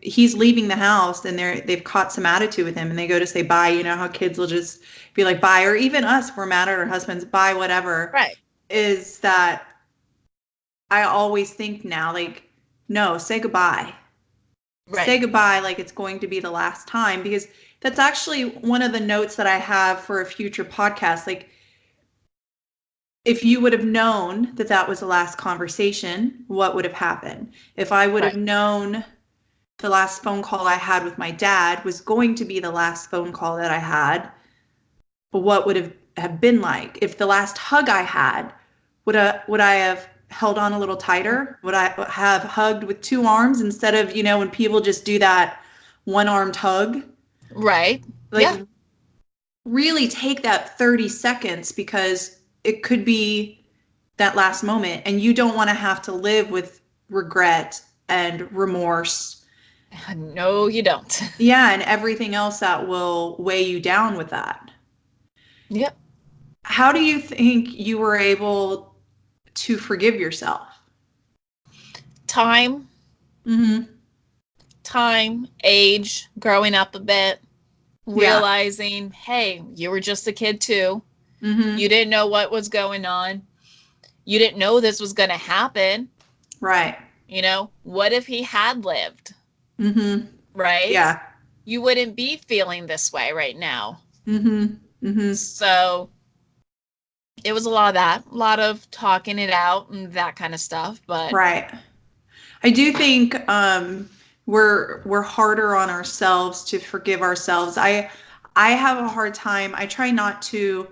he's leaving the house and they've caught some attitude with him and they go to say bye, you know how kids will just be like, bye, or even us, if we're mad at our husbands, bye, whatever. Right. Is that I always think now, no, say goodbye. Right. Say goodbye like it's going to be the last time, because that's actually one of the notes that I have for a future podcast. If you would have known that that was the last conversation, what would have happened? If I would have known the last phone call I had with my dad was going to be the last phone call that I had, what would have been like? If the last hug I had, would I have held on a little tighter? Would I have hugged with 2 arms instead of, when people just do that one-armed hug? Right. Yeah. Really take that 30 seconds, because it could be that last moment, and you don't want to have to live with regret and remorse. No, you don't. Yeah, and everything else that will weigh you down with that. Yep. How do you think you were able to forgive yourself? Time. Mm-hmm. Time, age, growing up a bit, realizing, hey, you were just a kid too. Mm-hmm. You didn't know what was going on. You didn't know this was going to happen. Right. What if he had lived? Mm-hmm. Right? Yeah. You wouldn't be feeling this way right now. Mm-hmm. Mm-hmm. So it was a lot of that, a lot of talking it out and that kind of stuff. But right. I do think we're harder on ourselves to forgive ourselves. I have a hard time. I try not to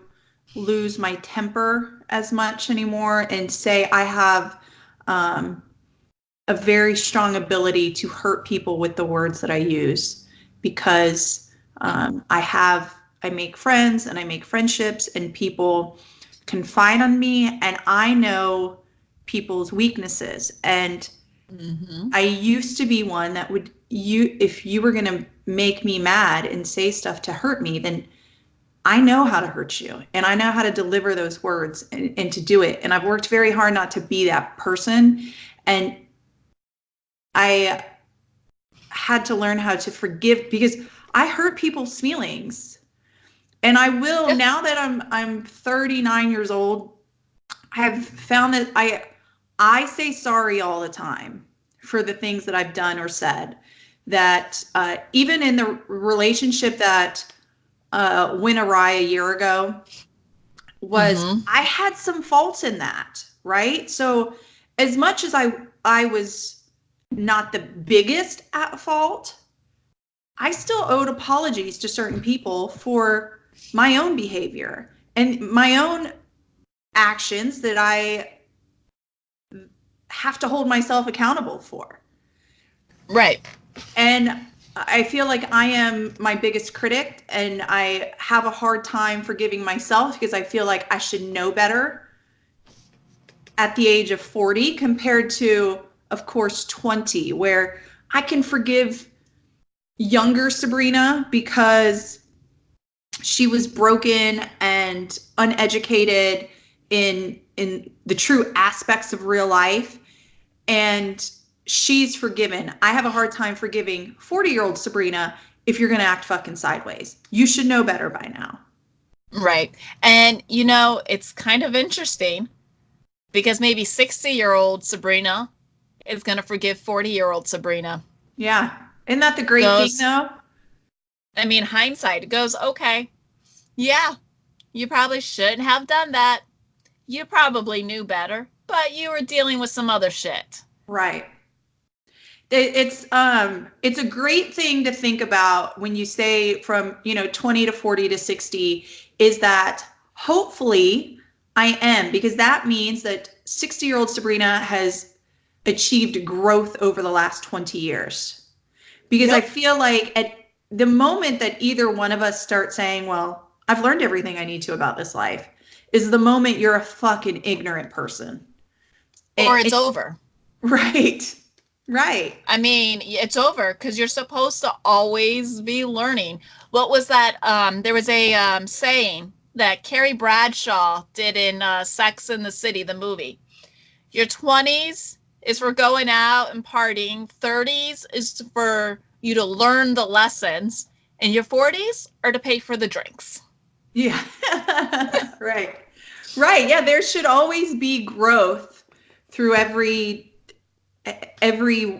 lose my temper as much anymore, and say I have a very strong ability to hurt people with the words that I use, because I make friends and I make friendships, and people confide on me, and I know people's weaknesses. And I used to be one that if you were going to make me mad and say stuff to hurt me, then I know how to hurt you, and I know how to deliver those words and to do it. And I've worked very hard not to be that person. And I had to learn how to forgive, because I hurt people's feelings. And I will, now that I'm 39 years old, I've found that I say sorry all the time for the things that I've done or said. That even in the relationship that went awry a year ago, was I had some faults in that, right? So as much as I was not the biggest at fault, I still owed apologies to certain people for my own behavior and my own actions that I have to hold myself accountable for. Right. And I feel like I am my biggest critic, and I have a hard time forgiving myself because I feel like I should know better at the age of 40 compared to, of course, 20, where I can forgive younger Sabrina because she was broken and uneducated in the true aspects of real life, and she's forgiven. I have a hard time forgiving 40-year-old Sabrina if you're going to act fucking sideways. You should know better by now. Right. And, you know, it's kind of interesting because maybe 60-year-old Sabrina is going to forgive 40-year-old Sabrina. Yeah. Isn't that the great thing, though? I mean, hindsight goes, okay, yeah, you probably shouldn't have done that. You probably knew better, but you were dealing with some other shit. Right. It's a great thing to think about when you say from, 20 to 40 to 60, is that hopefully I am, because that means that 60-year-old Sabrina has achieved growth over the last 20 years. Because I feel like at the moment that either one of us start saying, well, I've learned everything I need to about this life, is the moment you're a fucking ignorant person. Or it's over. Right. Right. I mean, it's over because you're supposed to always be learning. What was that? There was a saying that Carrie Bradshaw did in Sex and the City, the movie. Your 20s is for going out and partying. 30s is for you to learn the lessons. And your 40s are to pay for the drinks. Yeah. Right. Right. Yeah. There should always be growth through every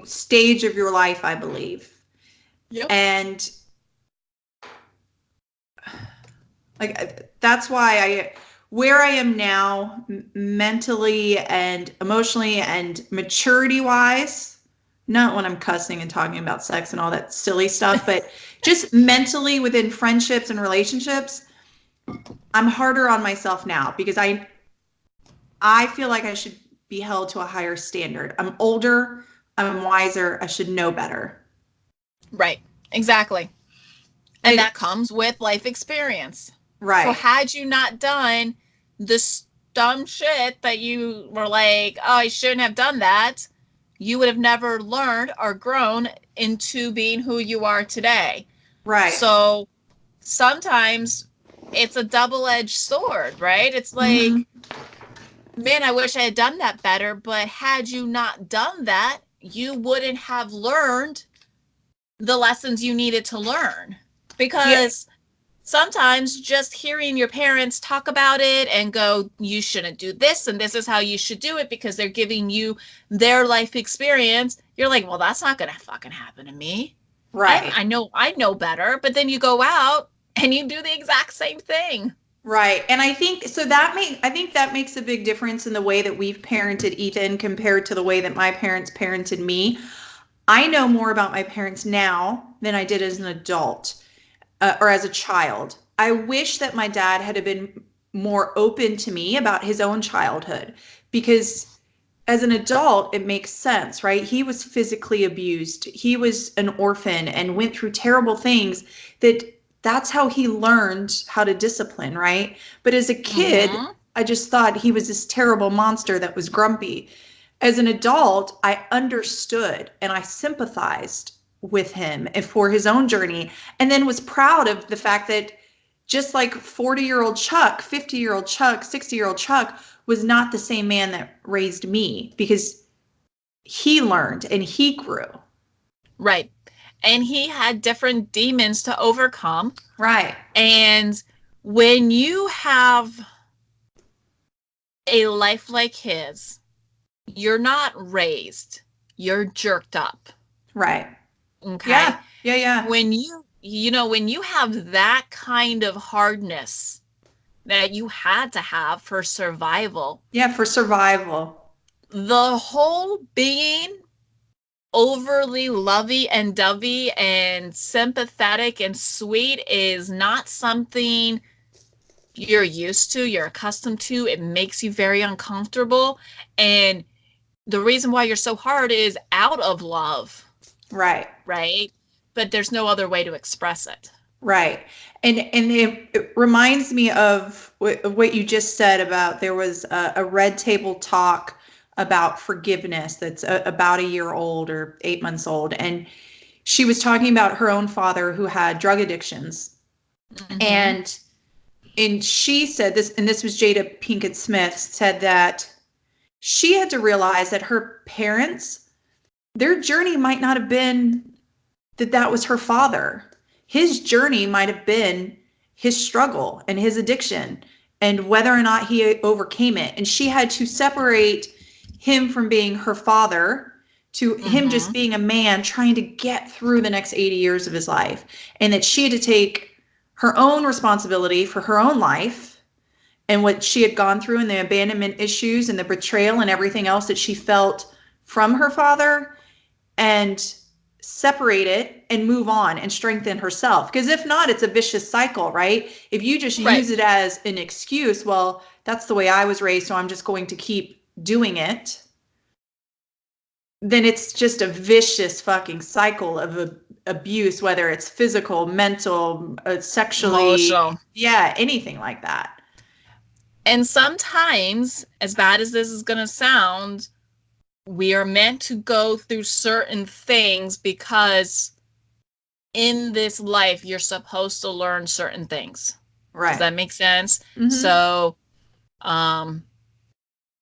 stage of your life, I believe. Yep. And like, that's why where I am now, mentally and emotionally and maturity wise, not when I'm cussing and talking about sex and all that silly stuff, but just mentally within friendships and relationships, I'm harder on myself now because I feel like I should be held to a higher standard. I'm older, I'm wiser, I should know better. Right, exactly. And that comes with life experience. Right. So had you not done this dumb shit that you were like, oh, I shouldn't have done that, you would have never learned or grown into being who you are today. Right. So sometimes it's a double-edged sword, right? It's like, man, I wish I had done that better, but had you not done that, you wouldn't have learned the lessons you needed to learn. Because sometimes just hearing your parents talk about it and go, you shouldn't do this and this is how you should do it because they're giving you their life experience, you're like, well, that's not going to fucking happen to me. Right. I know better, but then you go out and you do the exact same thing. Right. And I think that makes a big difference in the way that we've parented Ethan compared to the way that my parents parented me. I know more about my parents now than I did as an adult or as a child. I wish that my dad had been more open to me about his own childhood, because as an adult, it makes sense, right? He was physically abused. He was an orphan and went through terrible things that's how he learned how to discipline, right? But as a kid, I just thought he was this terrible monster that was grumpy. As an adult, I understood and I sympathized with him and for his own journey, and then was proud of the fact that just like 40-year-old Chuck, 50-year-old Chuck, 60-year-old Chuck was not the same man that raised me, because he learned and he grew. Right. And he had different demons to overcome. Right. And when you have a life like his, you're not raised, you're jerked up. Right. Okay. Yeah. Yeah. Yeah. When when you have that kind of hardness that you had to have for survival. Yeah. For survival. The whole being overly lovey and dovey and sympathetic and sweet is not something you're used to, you're accustomed to. It makes you very uncomfortable. And the reason why you're so hard is out of love. Right. Right? But there's no other way to express it. Right. And it reminds me of what you just said about there was a Red Table Talk about forgiveness that's about a year old or 8 months old. And she was talking about her own father who had drug addictions. Mm-hmm. And she said this, and this was Jada Pinkett Smith, said that she had to realize that her parents, their journey might not have been that was her father. His journey might have been his struggle and his addiction and whether or not he overcame it. And she had to separate him from being her father to him just being a man trying to get through the next 80 years of his life. And that she had to take her own responsibility for her own life and what she had gone through and the abandonment issues and the betrayal and everything else that she felt from her father, and separate it and move on and strengthen herself. Because if not, it's a vicious cycle, right? If you just use it as an excuse, well, that's the way I was raised, so I'm just going to keep doing it, then it's just a vicious fucking cycle of abuse, whether it's physical, mental, sexually, emotional. Yeah, anything like that. And sometimes, as bad as this is going to sound, we are meant to go through certain things because in this life, you're supposed to learn certain things. Right. Does that make sense? Mm-hmm. So,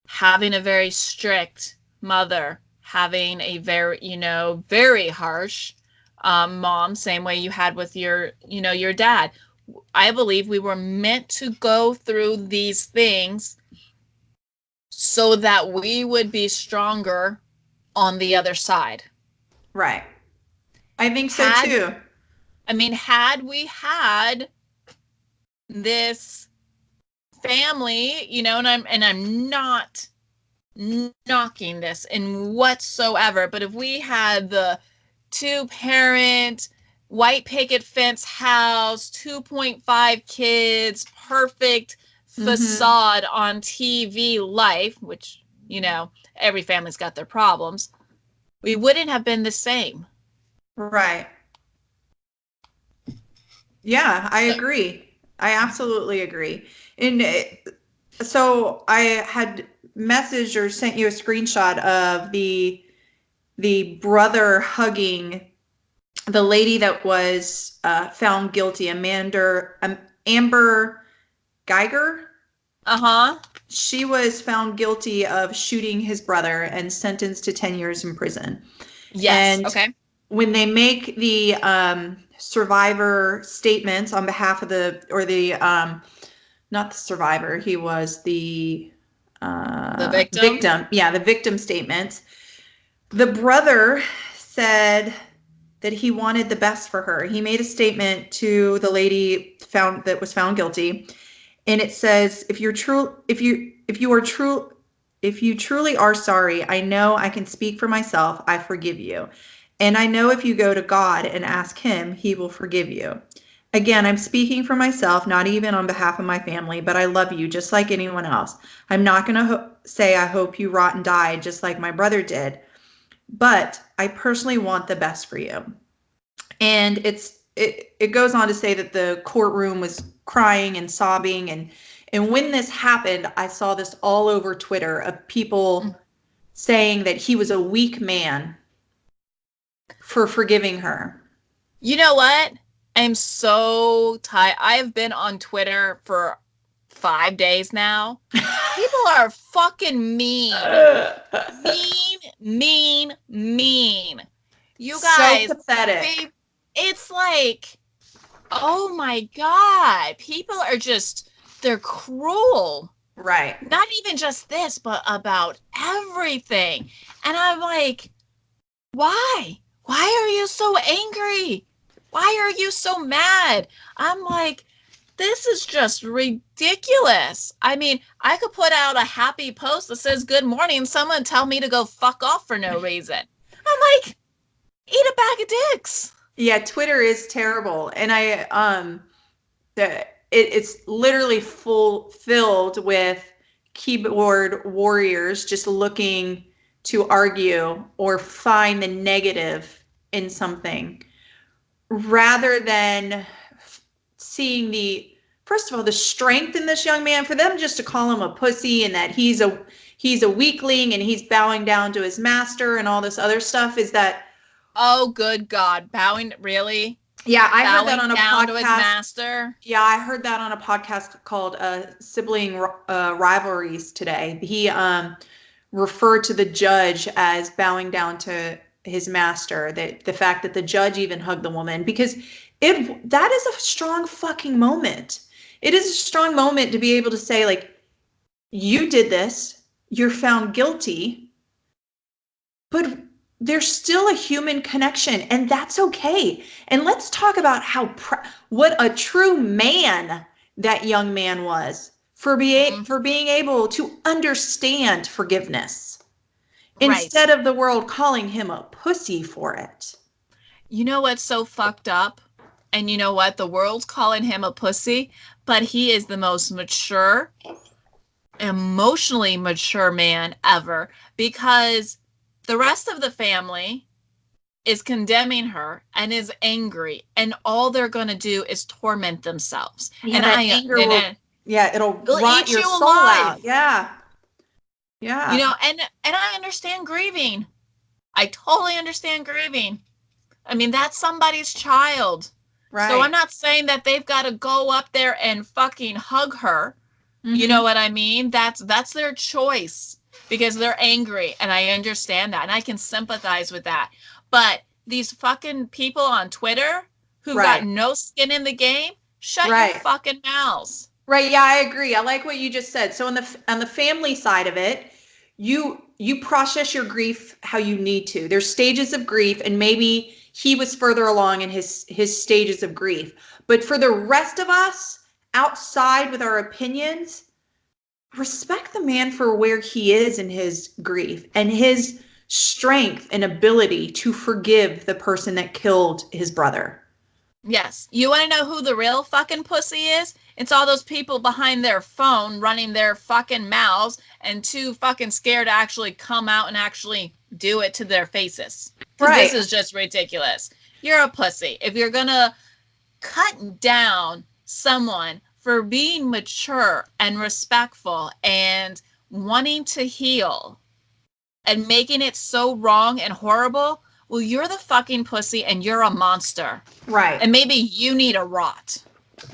having a very strict mother, having a very, very harsh mom, same way you had with your dad. I believe we were meant to go through these things so that we would be stronger on the other side. Right. I think so too. I mean, had we had this family, and I'm not knocking this in whatsoever, but if we had the 2-parent white picket fence house, 2.5 kids, perfect facade on TV life, which, every family's got their problems, we wouldn't have been the same. Right. Yeah, I agree. I absolutely agree. And so I had messaged or sent you a screenshot of the brother hugging the lady that was found guilty, Amber Geiger. She was found guilty of shooting his brother and sentenced to 10 years in prison. Yes. And okay. When they make the survivor statements on behalf of not the survivor, he was the victim. Yeah, the victim statements. The brother said that he wanted the best for her. He made a statement to the lady that was found guilty, and it says, if you truly are sorry, I know I can speak for myself. I forgive you. And I know if you go to God and ask him, he will forgive you. Again, I'm speaking for myself, not even on behalf of my family, but I love you just like anyone else. I'm not going to say I hope you rot and die just like my brother did, but I personally want the best for you. And it goes on to say that the courtroom was crying and sobbing. And when this happened, I saw this all over Twitter of people saying that he was a weak man for forgiving her. You know what? I'm so tired. I've been on Twitter for 5 days now. People are fucking mean. Mean. You guys. So pathetic. It's like, Oh my God. People are just, they're cruel. Right. Not even just this, but about everything. And I'm like, why? Why are you so angry? Why are you so mad? I'm like, this is just ridiculous. I mean, I could put out a happy post that says good morning and someone tell me to go fuck off for no reason. I'm like, eat a bag of dicks. Yeah, Twitter is terrible. And it's literally filled with keyboard warriors just looking to argue or find the negative in something rather than seeing first of all, the strength in this young man. For them just to call him a pussy and that he's a weakling and he's bowing down to his master and all this other stuff is that. Oh, good God. Bowing, really? Yeah, I heard that Bowing on a down to his podcast. master? Yeah, I heard that on a podcast called Sibling Rivalries today. He referred to the judge as bowing down to his master, the fact that the judge even hugged the woman, because that is a strong fucking moment. It is a strong moment to be able to say, like, you did this, you're found guilty, but there's still a human connection, and that's okay. And let's talk about what a true man that young man was for being able to understand forgiveness instead of the world calling him a pussy for it. You know what's so fucked up? And you know what? The world's calling him a pussy, but he is the most mature, emotionally mature man ever, because the rest of the family is condemning her and is angry, and all they're going to do is torment themselves. Yeah, and that anger it'll rot your soul out. Yeah. Yeah. You know, and I understand grieving. I totally understand grieving. I mean, that's somebody's child. Right. So I'm not saying that they've got to go up there and fucking hug her. Mm-hmm. You know what I mean? That's their choice because they're angry, and I understand that, and I can sympathize with that. But these fucking people on Twitter who've got no skin in the game, shut your fucking mouths. Right. Yeah, I agree. I like what you just said. So on the family side of it, you process your grief how you need to. There's stages of grief, and maybe he was further along in his stages of grief. But for the rest of us outside with our opinions, respect the man for where he is in his grief and his strength and ability to forgive the person that killed his brother. Yes. You want to know who the real fucking pussy is? It's all those people behind their phone running their fucking mouths and too fucking scared to actually come out and actually do it to their faces. Right. This is just ridiculous. You're a pussy. If you're going to cut down someone for being mature and respectful and wanting to heal and making it so wrong and horrible, well, you're the fucking pussy and you're a monster. Right. And maybe you need a rot.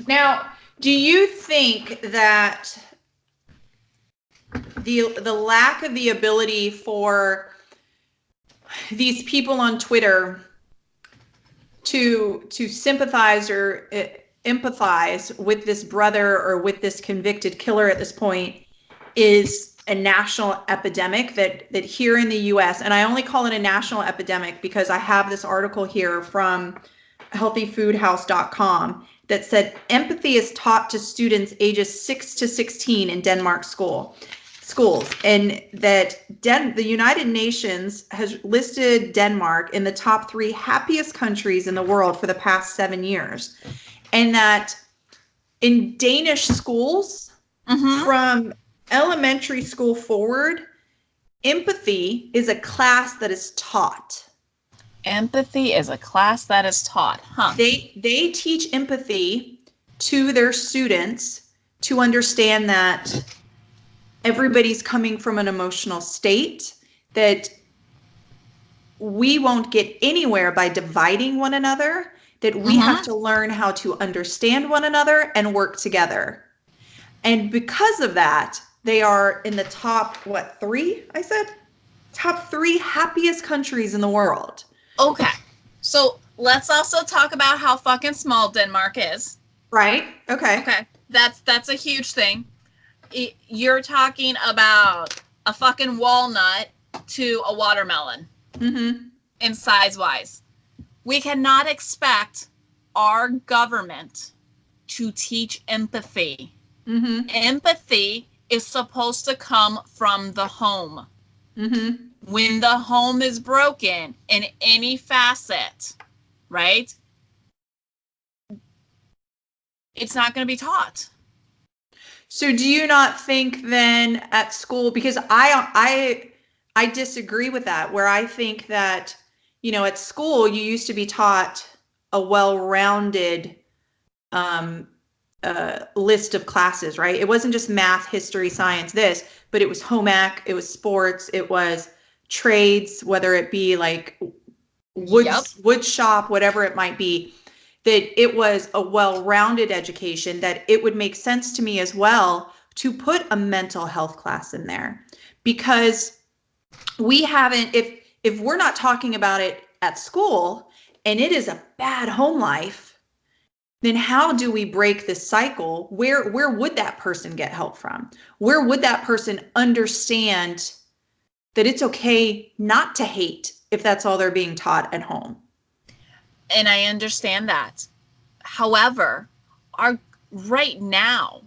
Now, do you think that the lack of the ability for these people on Twitter to sympathize or empathize with this brother or with this convicted killer at this point is a national epidemic that here in the US, and I only call it a national epidemic because I have this article here from healthyfoodhouse.com that said empathy is taught to students ages 6 to 16 in Denmark schools, and that the United Nations has listed Denmark in the top 3 happiest countries in the world for the past 7 years. And that in Danish schools, from elementary school forward, empathy is a class that is taught. Empathy is a class that is taught, huh? They teach empathy to their students to understand that everybody's coming from an emotional state, that we won't get anywhere by dividing one another, that we have to learn how to understand one another and work together. And because of that, they are in the top, 3? I said? Top 3 happiest countries in the world. Okay. So Let's also talk about how fucking small Denmark is. Right. Okay. Okay. That's a huge thing. You're talking about a fucking walnut to a watermelon in size wise. We cannot expect our government to teach empathy. Empathy is supposed to come from the home. When the home is broken in any facet, right? It's not going to be taught. So do you not think then at school, because I disagree with that, where I think that, at school you used to be taught a well-rounded list of classes, right? It wasn't just math, history, science, this, but it was home ec, it was sports, it was trades, whether it be like wood shop, whatever it might be, that it was a well-rounded education, that it would make sense to me as well to put a mental health class in there, because we haven't, if we're not talking about it at school and it is a bad home life, then how do we break this cycle? Where would that person get help from? Where would that person understand that it's okay not to hate if that's all they're being taught at home? And I understand that. However, right now,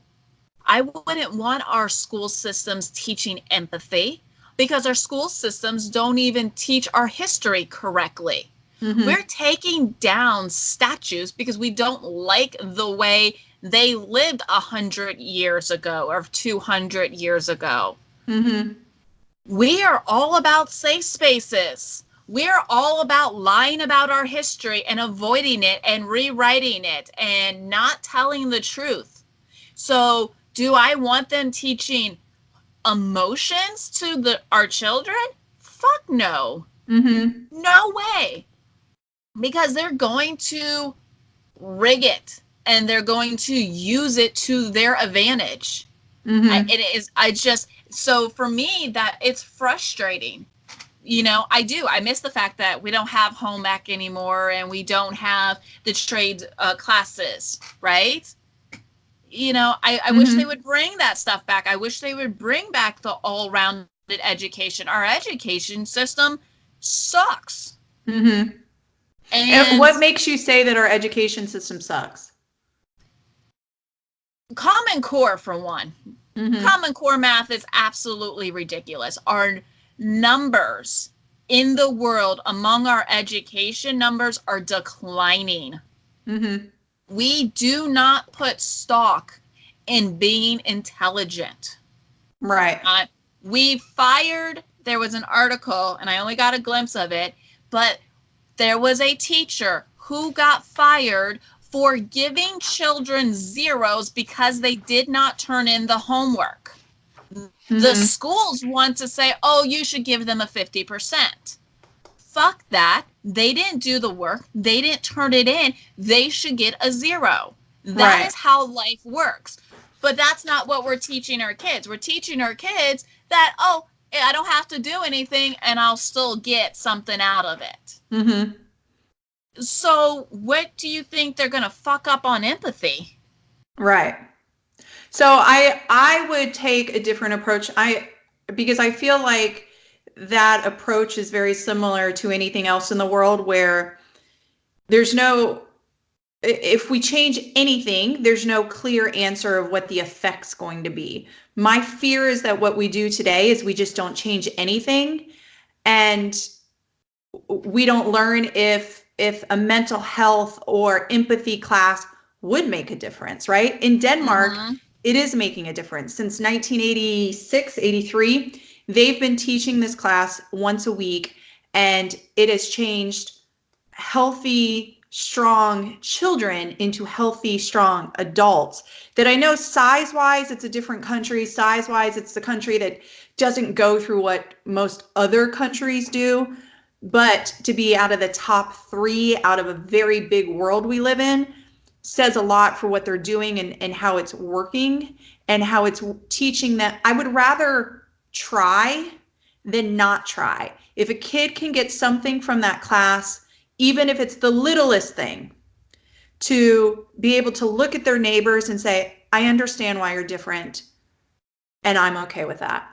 I wouldn't want our school systems teaching empathy, because our school systems don't even teach our history correctly. We're taking down statues because we don't like the way they lived 100 years ago or 200 years ago. We are all about safe spaces. We're all about lying about our history and avoiding it and rewriting it and not telling the truth. So do I want them teaching emotions to our children? Fuck no. No way. Because they're going to rig it and they're going to use it to their advantage. So for me, that it's frustrating. I miss the fact that we don't have home ec anymore and we don't have the trade classes, right? I wish they would bring that stuff back. I wish they would bring back the all-rounded education. Our education system sucks. And what makes you say that our education system sucks? Common Core, for one. Common Core math is absolutely ridiculous. Our numbers in the world among our education numbers are declining. We do not put stock in being intelligent. Right. There was an article, and I only got a glimpse of it, but there was a teacher who got fired for giving children zeros because they did not turn in the homework. The schools want to say, oh, you should give them a 50%. Fuck that. They didn't do the work. They didn't turn it in. They should get a 0. That is how life works. But that's not what we're teaching our kids. We're teaching our kids that, oh, I don't have to do anything and I'll still get something out of it. So what do you think they're going to fuck up on empathy? Right. So I would take a different approach. Because I feel like that approach is very similar to anything else in the world, where if we change anything, there's no clear answer of what the effect's going to be. My fear is that what we do today is we just don't change anything, and we don't learn if a mental health or empathy class would make a difference, right? In Denmark, it is making a difference. Since 1986, 83, they've been teaching this class once a week, and it has changed healthy, strong children into healthy, strong adults. That I know size-wise, it's a different country. Size-wise, it's the country that doesn't go through what most other countries do. But to be out of the top 3 out of a very big world we live in says a lot for what they're doing and how it's working and how it's teaching that. I would rather try than not try. If a kid can get something from that class, even if it's the littlest thing, to be able to look at their neighbors and say, I understand why you're different, and I'm okay with that.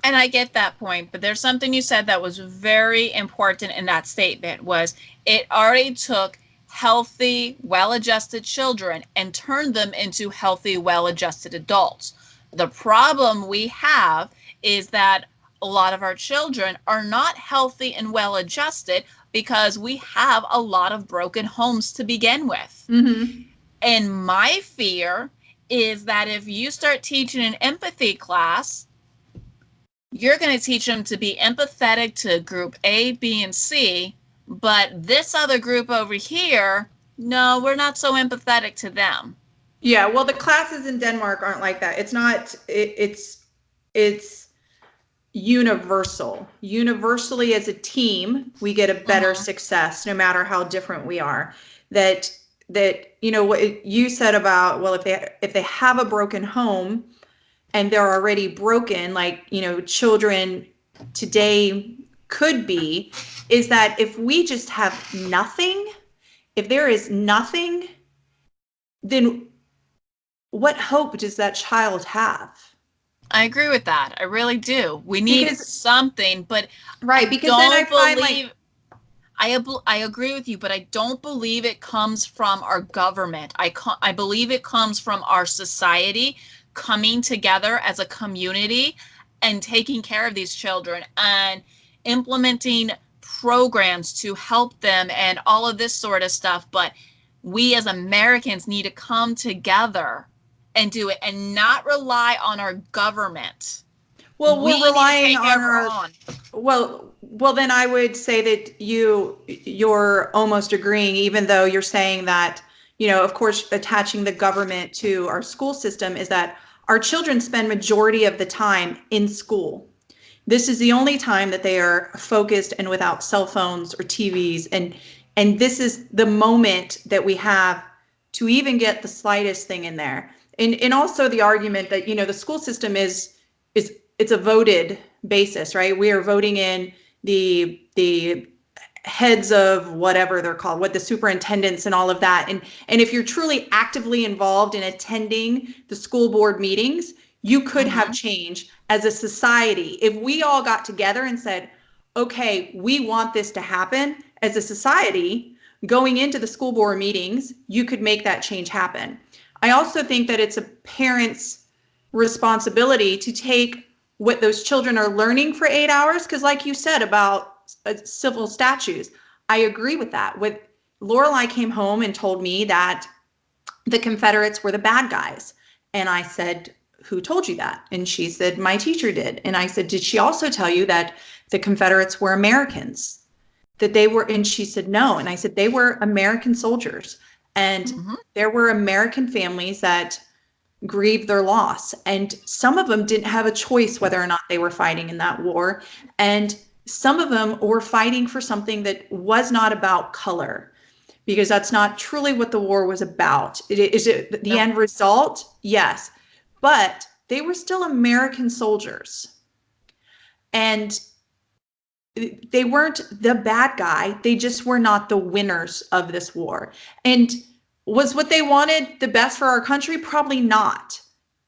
And I get that point, but there's something you said that was very important in that statement was it already took healthy, well-adjusted children and turned them into healthy, well-adjusted adults. The problem we have is that a lot of our children are not healthy and well-adjusted because we have a lot of broken homes to begin with. Mm-hmm. And my fear is that if you start teaching an empathy class, you're going to teach them to be empathetic to group A, B, and C, but this other group over here, no, we're not so empathetic to them. Yeah, well, the classes in Denmark aren't like that. It's not, it's universal. Universally as a team, we get a better success no matter how different we are. That you know what you said about, well, if they have a broken home, and they're already broken, like, you know, children today could be, is that if we just have nothing, if there is nothing, then what hope does that child have? I agree with that. I really do. We need something, but right, because then I find like, I agree with you, but I don't believe it comes from our government. I believe it comes from our society coming together as a community and taking care of these children and implementing programs to help them and all of this sort of stuff. But we as Americans need to come together and do it and not rely on our government. Well, we're relying on our well, then I would say that you're almost agreeing, even though you're saying that, you know, of course, attaching the government to our school system is that our children spend majority of the time in school. This is the only time that they are focused and without cell phones or TVs. And this is the moment that we have to even get the slightest thing in there. And also the argument that, you know, the school system it's a voted basis, right? We are voting in the heads of whatever they're called, what the superintendents and all of that. And if you're truly actively involved in attending the school board meetings, you could have change as a society. If we all got together and said, okay, we want this to happen as a society, going into the school board meetings, you could make that change happen. I also think that it's a parent's responsibility to take what those children are learning for 8 hours, because like you said about civil statutes, I agree with that. With Lorelai came home and told me that the Confederates were the bad guys. And I said, who told you that? And she said, my teacher did. And I said, did she also tell you that the Confederates were Americans? That they were, and she said, no. And I said, they were American soldiers. And there were American families that grieved their loss. And some of them didn't have a choice whether or not they were fighting in that war. And some of them were fighting for something that was not about color, because that's not truly what the war was about. Is it the end result? Yes. But they were still American soldiers. And they weren't the bad guy. They just were not the winners of this war. And was what they wanted the best for our country? Probably not.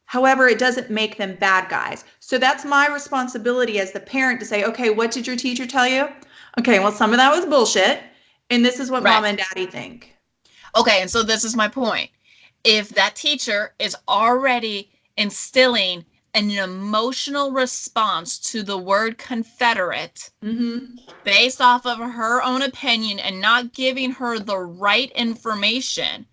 However, it doesn't make them bad guys. So that's my responsibility as the parent to say, okay, what did your teacher tell you? Okay, well, some of that was bullshit. And this is what mom and daddy think. Okay, and so this is my point. If that teacher is already instilling an emotional response to the word Confederate based off of her own opinion and not giving her the right information,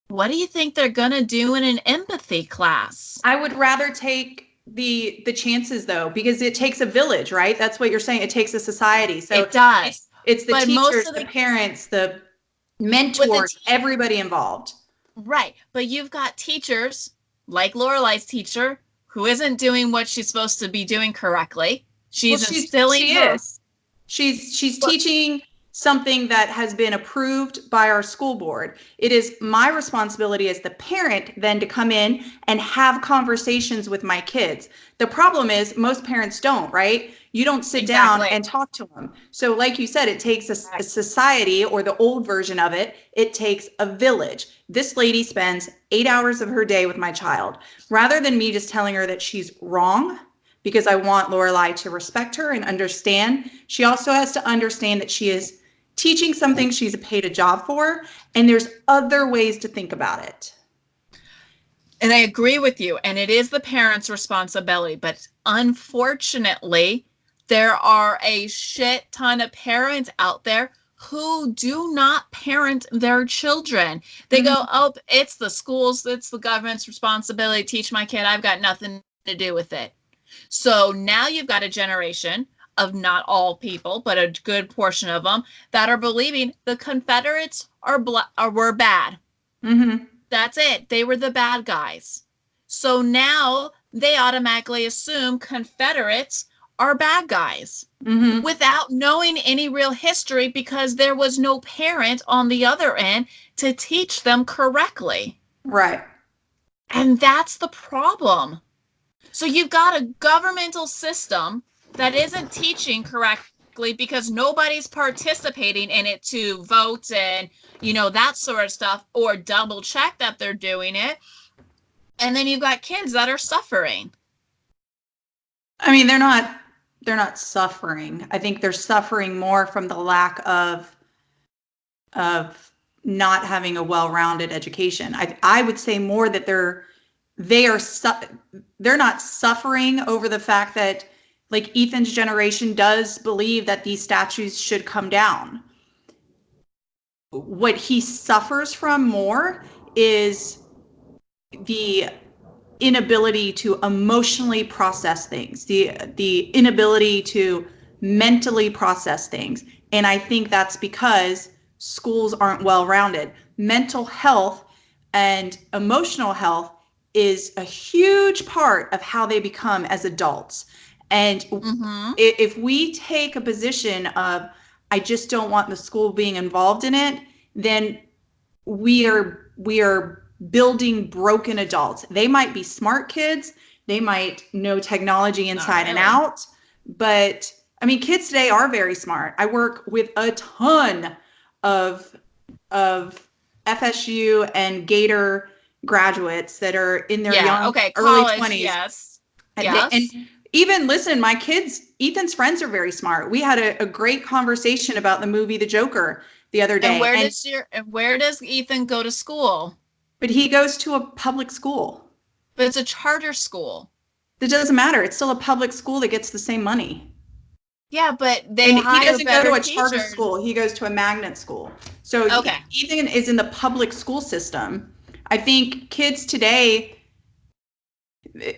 what do you think they're going to do in an empathy class? I would rather take the chances, though, because it takes a village, right? That's what you're saying. It takes a society. So it does. It's the teachers, the parents, the mentors, everybody involved. Right. But you've got teachers like Lorelai's teacher who isn't doing what she's supposed to be doing correctly. She's instilling She's teaching something that has been approved by our school board. It is my responsibility as the parent then to come in and have conversations with my kids. The problem is most parents don't, right? You don't sit down and talk to them. So like you said, it takes a society, or the old version of it, it takes a village. This lady spends 8 hours of her day with my child. Rather than me just telling her that she's wrong, because I want Lorelai to respect her and understand, she also has to understand that she is teaching something she's paid a job for, and there's other ways to think about it. And I agree with you, and it is the parents' responsibility, but unfortunately, there are a shit ton of parents out there who do not parent their children. They go, oh, it's the schools, it's the government's responsibility to teach my kid. I've got nothing to do with it. So now you've got a generation of, not all people, but a good portion of them, that are believing the Confederates were bad. Mm-hmm. That's it. They were the bad guys. So now they automatically assume Confederates are bad guys without knowing any real history, because there was no parent on the other end to teach them correctly. Right. And that's the problem. So you've got a governmental system that isn't teaching correctly because nobody's participating in it to vote and, that sort of stuff, or double check that they're doing it. And then you've got kids that are suffering. I mean, they're not suffering. I think they're suffering more from the lack of not having a well-rounded education. I would say more that they're not suffering over the fact that, like, Ethan's generation does believe that these statues should come down. What he suffers from more is the inability to emotionally process things, the inability to mentally process things. And I think that's because schools aren't well-rounded. Mental health and emotional health is a huge part of how they become as adults. And if we take a position of, I just don't want the school being involved in it, then we are building broken adults. They might be smart kids, they might know technology inside and out, but I mean, kids today are very smart. I work with a ton of FSU and Gator graduates that are in their early 20s. Yes. And even, listen, my kids, Ethan's friends are very smart. We had a great conversation about the movie The Joker the other day. And where does Ethan go to school? But he goes to a public school. But it's a charter school. That doesn't matter. It's still a public school that gets the same money. Yeah, but he doesn't go to a charter school. He goes to a magnet school. So Ethan is in the public school system. I think kids today,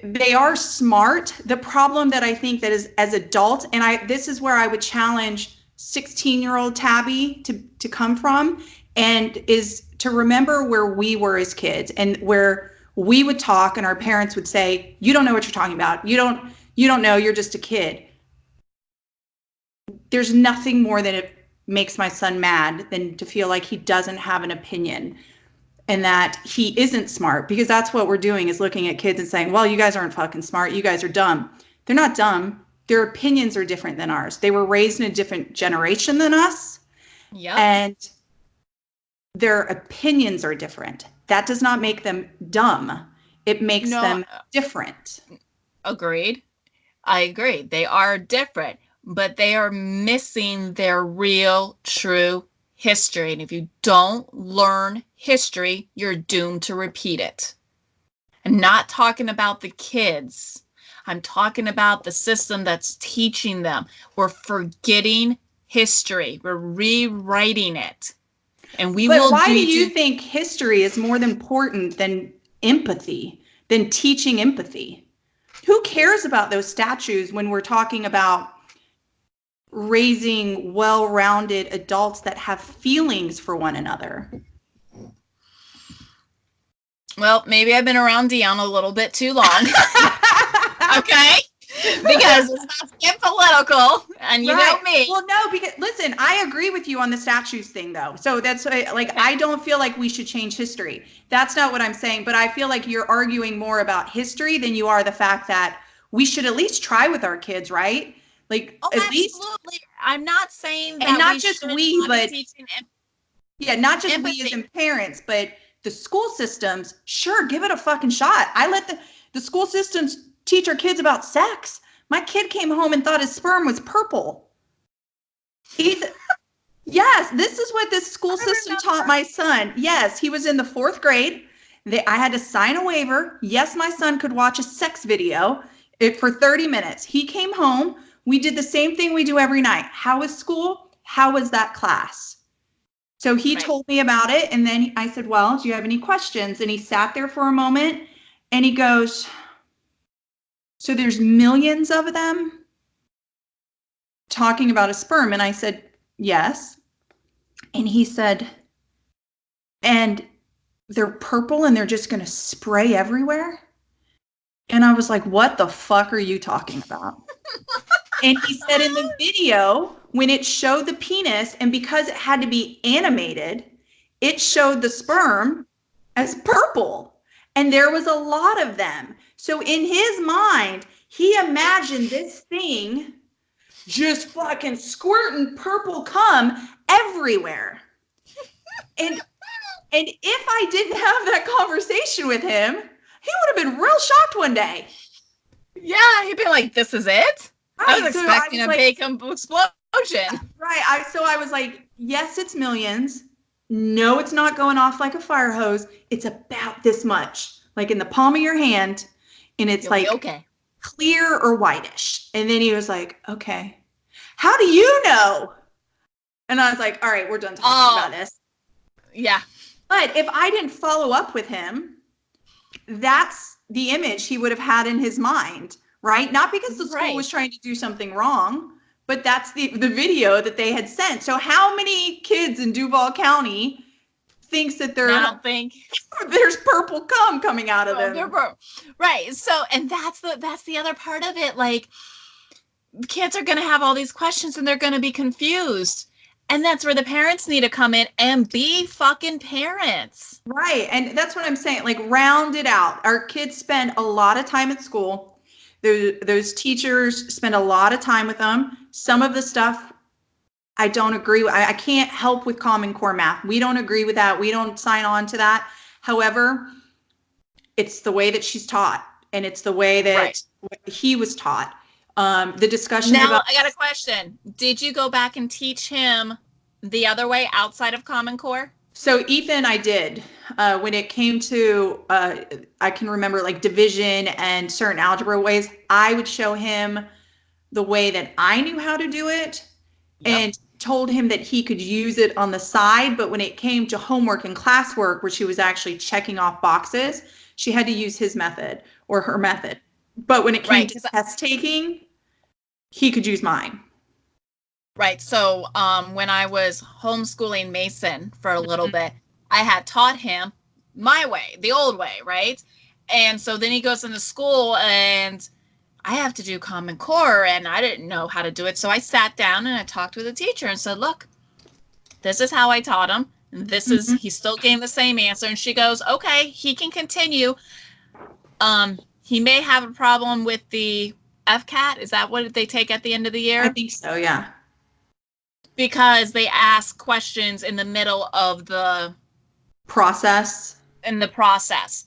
they are smart. The problem that I think that is, as adults, and this is where I would challenge 16-year-old Tabby to come from, and is to remember where we were as kids, and where we would talk and our parents would say, you don't know what you're talking about. You don't know, you're just a kid. There's nothing more that it makes my son mad than to feel like he doesn't have an opinion and that he isn't smart, because that's what we're doing, is looking at kids and saying, well, you guys aren't fucking smart. You guys are dumb. They're not dumb. Their opinions are different than ours. They were raised in a different generation than us. Yeah. And their opinions are different. That does not make them dumb. It makes them different. Agreed. I agree. They are different, but they are missing their real, true history. And if you don't learn history, you're doomed to repeat it. I'm not talking about the kids. I'm talking about the system that's teaching them. We're forgetting history. We're rewriting it. And why do you think history is more important than empathy, than teaching empathy? Who cares about those statues when we're talking about raising well-rounded adults that have feelings for one another? Well, maybe I've been around Dion a little bit too long. Okay? Because it's not get political, and you know me. Well, no, because listen, I agree with you on the statues thing, though. So that's I don't feel like we should change history. That's not what I'm saying. But I feel like you're arguing more about history than you are the fact that we should at least try with our kids, right? Like, Oh, at least, absolutely. I'm not saying that and not we just should we, not be but teaching yeah, not just we as empathy. in parents, but the school systems, sure, give it a fucking shot. I let the school systems teach our kids about sex. My kid came home and thought his sperm was purple. Yes, this is what this school system taught my son. Yes, he was in the 4th grade. I had to sign a waiver. Yes, my son could watch a sex video for 30 minutes. He came home. We did the same thing we do every night. How was school? How was that class? So he told me about it. And then I said, well, do you have any questions? And he sat there for a moment and he goes, so there's millions of them talking about a sperm. And I said, yes. And he said, and they're purple and they're just going to spray everywhere. And I was like, what the fuck are you talking about? And he said in the video, when it showed the penis, and because it had to be animated, it showed the sperm as purple. And there was a lot of them. So in his mind, he imagined this thing just fucking squirting purple cum everywhere. And if I didn't have that conversation with him, he would have been real shocked one day. Yeah, he'd be like, this is it? Right, I was expecting a big explosion. Right. So I was like, yes, it's millions. No, it's not going off like a fire hose. It's about this much, like in the palm of your hand. And it's like clear or whitish. And then he was like, okay, how do you know? And I was like, all right, we're done talking about this. Yeah. But if I didn't follow up with him, that's the image he would have had in his mind, right? Not because the school was trying to do something wrong, but that's the video that they had sent. So how many kids in Duval County thinks that there's purple cum coming out of them? Right. So, and that's the other part of it. Like, kids are going to have all these questions and they're going to be confused. And that's where the parents need to come in and be fucking parents. Right. And that's what I'm saying. Like, round it out. Our kids spend a lot of time at school. Those teachers spend a lot of time with them. Some of the stuff I don't agree with. I can't help with Common Core math. We don't agree with that. We don't sign on to that. However, it's the way that she's taught. And it's the way that he was taught. The discussion now, I got a question. Did you go back and teach him the other way outside of Common Core? So Ethan, I did. When it came to, I can remember like division and certain algebra ways, I would show him the way that I knew how to do it and told him that he could use it on the side. But when it came to homework and classwork, where she was actually checking off boxes, she had to use his method or her method. But when it came to test taking, he could use mine. Right. So when I was homeschooling Mason for a little bit, I had taught him my way, the old way, right? And so then he goes into school and I have to do Common Core and I didn't know how to do it. So I sat down and I talked with the teacher and said, look, this is how I taught him. This is, he still gave the same answer. And she goes, okay, he can continue. He may have a problem with the FCAT. Is that what they take at the end of the year? I think so, yeah. Because they ask questions in the middle of the process.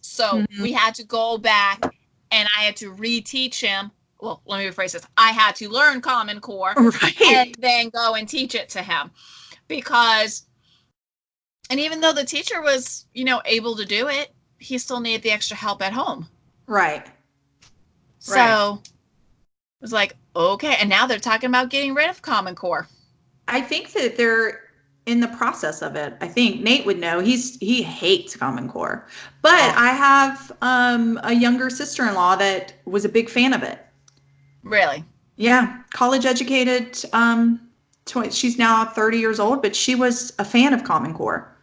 So we had to go back and I had to reteach him. Well, let me rephrase this. I had to learn Common Core and then go and teach it to him. Because, and even though the teacher was, able to do it, he still needed the extra help at home. Right. So it was like, okay. And now they're talking about getting rid of Common Core. I think that they're in the process of it. I think Nate would know. He hates Common Core. But I have a younger sister-in-law that was a big fan of it. Really? Yeah. College educated. She's now 30 years old, but she was a fan of Common Core.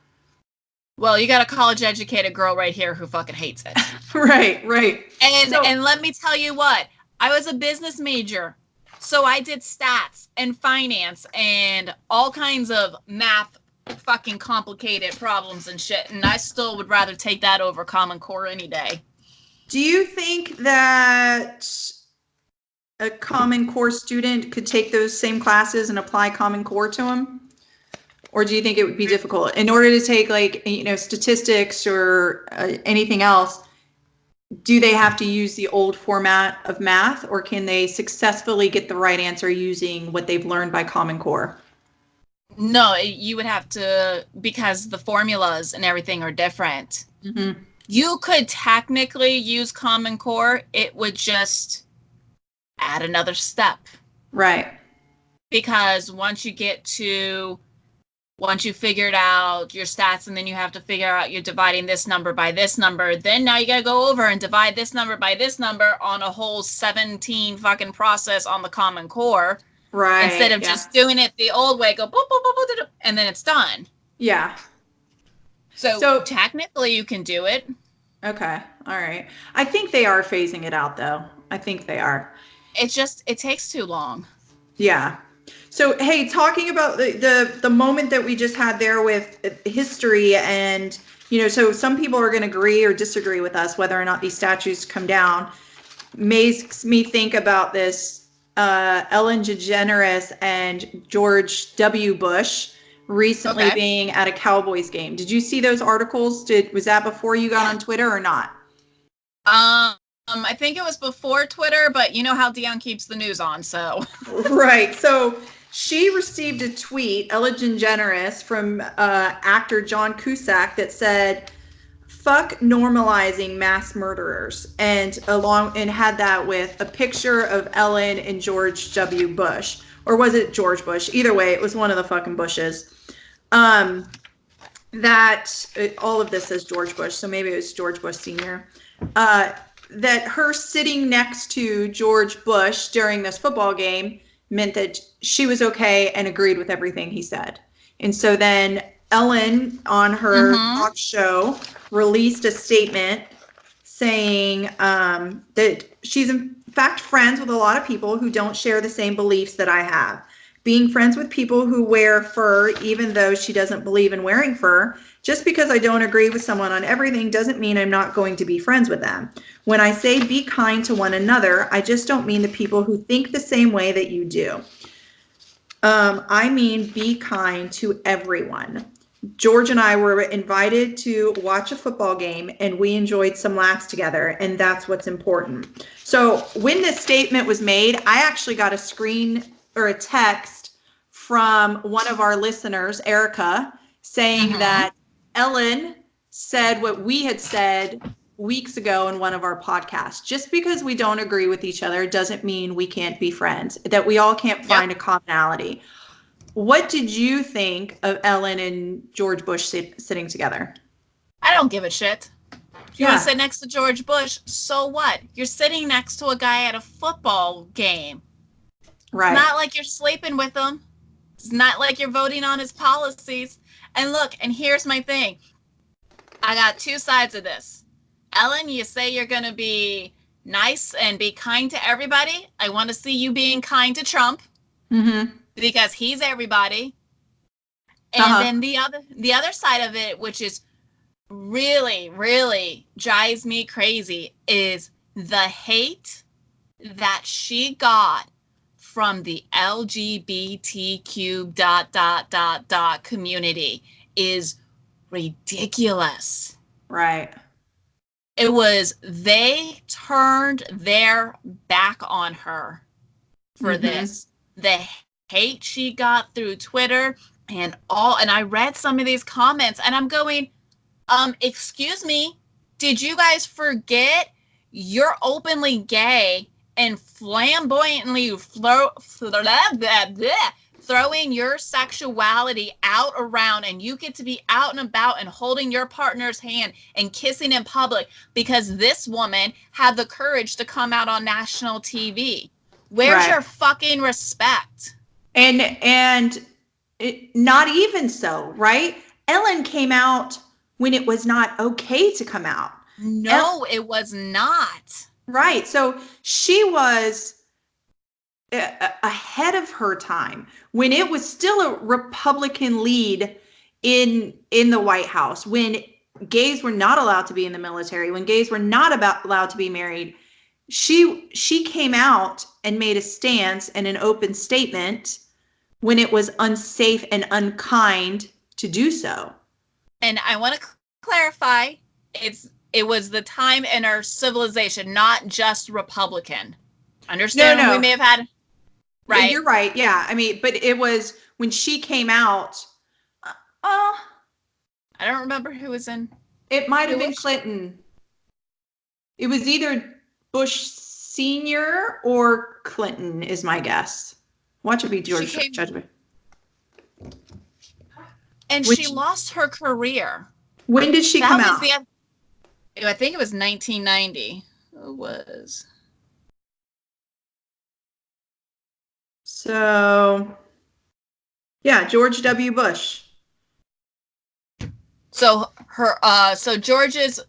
Well, you got a college educated girl right here who fucking hates it. Right. And let me tell you what, I was a business major. So I did stats and finance and all kinds of math, fucking complicated problems and shit. And I still would rather take that over Common Core any day. Do you think that a Common Core student could take those same classes and apply Common Core to them? Or do you think it would be difficult? In order to take like, statistics or anything else, do they have to use the old format of math, or can they successfully get the right answer using what they've learned by Common Core? No, you would have to, because the formulas and everything are different. Mm-hmm. You could technically use Common Core. It would just add another step. Right. Because once you figured out your stats, and then you have to figure out you're dividing this number by this number, then now you got to go over and divide this number by this number on a whole 17 fucking process on the Common Core. Right. Instead of just doing it the old way, go boop, boop, boop, boop, boop, and then it's done. Yeah. So technically you can do it. Okay. All right. I think they are phasing it out, though. I think they are. It takes too long. Yeah. So, hey, talking about the moment that we just had there with history, and, so some people are going to agree or disagree with us whether or not these statues come down, makes me think about this Ellen DeGeneres and George W. Bush recently being at a Cowboys game. Did you see those articles? Was that before you got on Twitter or not? I think it was before Twitter, but you know how Dion keeps the news on, so. Right. So she received a tweet, Ellen DeGeneres, from actor John Cusack that said, "Fuck normalizing mass murderers," and had that with a picture of Ellen and George W. Bush, or was it George Bush? Either way, it was one of the fucking Bushes. All of this says George Bush, so maybe it was George Bush Sr. That her sitting next to George Bush during this football game meant that she was okay and agreed with everything he said. And so then Ellen, on her talk show, released a statement saying that she's in fact friends with a lot of people who don't share the same beliefs that I have. Being friends with people who wear fur, even though she doesn't believe in wearing fur, just because I don't agree with someone on everything doesn't mean I'm not going to be friends with them. When I say be kind to one another, I just don't mean the people who think the same way that you do. I mean be kind to everyone. George and I were invited to watch a football game, and we enjoyed some laughs together, and that's what's important. So when this statement was made, I actually got a screen or a text from one of our listeners, Erica, saying that Ellen said what we had said weeks ago in one of our podcasts. Just because we don't agree with each other doesn't mean we can't be friends, that we all can't find a commonality. What did you think of Ellen and George Bush sitting together? I don't give a shit. If you want to sit next to George Bush, so what? You're sitting next to a guy at a football game. Right. It's not like you're sleeping with him. It's not like you're voting on his policies. And look, and here's my thing. I got two sides of this. Ellen, you say you're going to be nice and be kind to everybody. I want to see you being kind to Trump. Because he's everybody. And then the other side of it, which is really, really drives me crazy, is the hate that she got from the LGBTQ ... community is ridiculous. Right. It was, they turned their back on her for this. The hate she got through Twitter and I read some of these comments, and I'm going, excuse me, did you guys forget you're openly gay and flamboyantly throwing your sexuality out around, and you get to be out and about and holding your partner's hand and kissing in public because this woman had the courage to come out on national TV? Where's your fucking respect? And not even so, right? Ellen came out when it was not okay to come out. No, it was not. Right. So she was ahead of her time when it was still a Republican lead in the White House, when gays were not allowed to be in the military, when gays were not allowed to be married. she came out and made a stance and an open statement when it was unsafe and unkind to do so. And I want to clarify, it was the time in our civilization, not just Republican. Understand? No. We may have had, right? You're right. Yeah. I mean, but it was when she came out. I don't remember who was in. It might have been Clinton. It was either Bush Sr. or Clinton is my guess. Watch it be George Judgment. And she lost her career. When did she come out? I think it was 1990. It was. So, yeah, George W. Bush. So so George's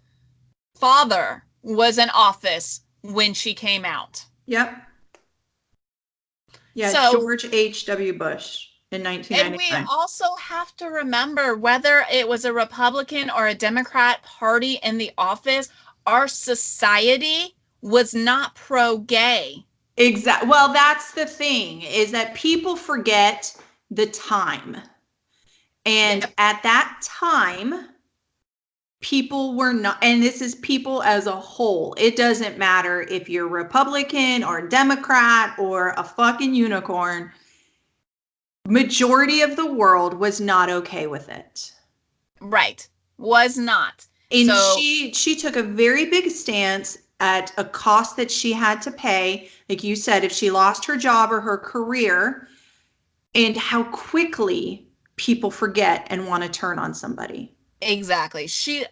father was in office when she came out. Yep. Yeah, so, George H.W. Bush in 1999. And we also have to remember, whether it was a Republican or a Democrat party in the office, our society was not pro-gay. Exactly. Well, that's the thing, is that people forget the time. And at that time, people were not, and this is people as a whole. It doesn't matter if you're Republican or Democrat or a fucking unicorn. Majority of the world was not okay with it. Right. Was not. And so, she took a very big stance at a cost that she had to pay. Like you said, if she lost her job or her career, and how quickly people forget and want to turn on somebody. Exactly. She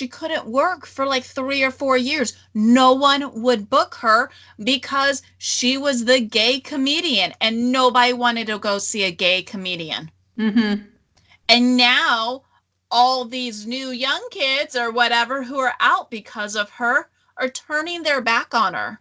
couldn't work for like 3 or 4 years. No one would book her because she was the gay comedian, and nobody wanted to go see a gay comedian. Mm-hmm. And now all these new young kids or whatever who are out because of her are turning their back on her.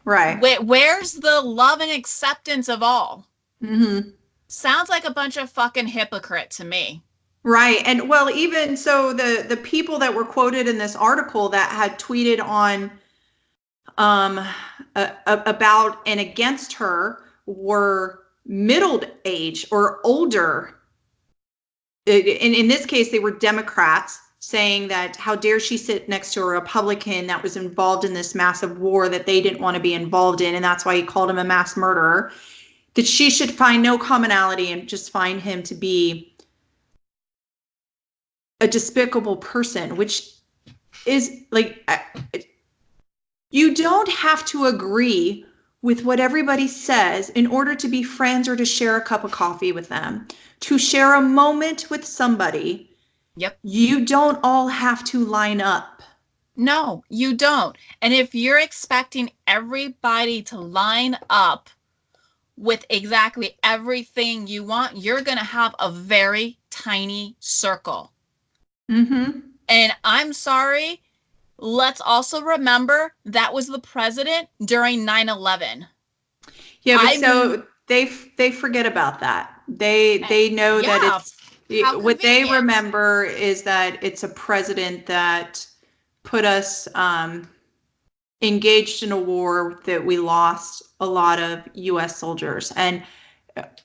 Right. Where's the love and acceptance of all? Mm-hmm. Sounds like a bunch of fucking hypocrite to me. Right. And well, even so, the people that were quoted in this article that had tweeted on about and against her were middle age or older. In this case, they were Democrats, saying that how dare she sit next to a Republican that was involved in this massive war that they didn't want to be involved in, and that's why he called him a mass murderer. That she should find no commonality and just find him to be a despicable person, which is like, you don't have to agree with what everybody says in order to be friends or to share a cup of coffee with them, to share a moment with somebody. Yep. You don't all have to line up. No, you don't. And if you're expecting everybody to line up with exactly everything you want, you're going to have a very tiny circle. Mm-hmm. And I'm sorry, let's also remember that was the president during 9/11. Yeah, but so they forget about that. They know that it's what they remember is that it's a president that put us engaged in a war that we lost a lot of U.S. soldiers. And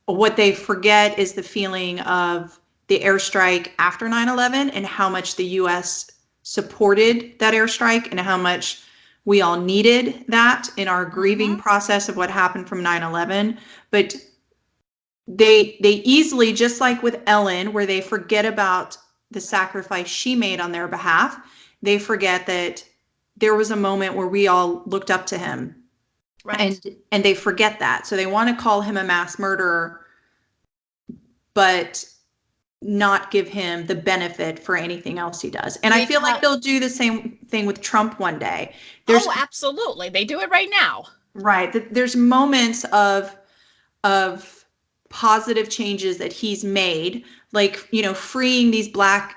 what they forget is the feeling of the airstrike after 9/11 and how much the U.S. supported that airstrike and how much we all needed that in our grieving process of what happened from 9/11. But they easily, just like with Ellen, where they forget about the sacrifice she made on their behalf, they forget that there was a moment where we all looked up to him. Right. And they forget that. So they want to call him a mass murderer, but not give him the benefit for anything else he does. And I feel like they'll do the same thing with Trump one day. Absolutely. They do it right now. Right. There's moments of positive changes that he's made, like, you know, freeing these black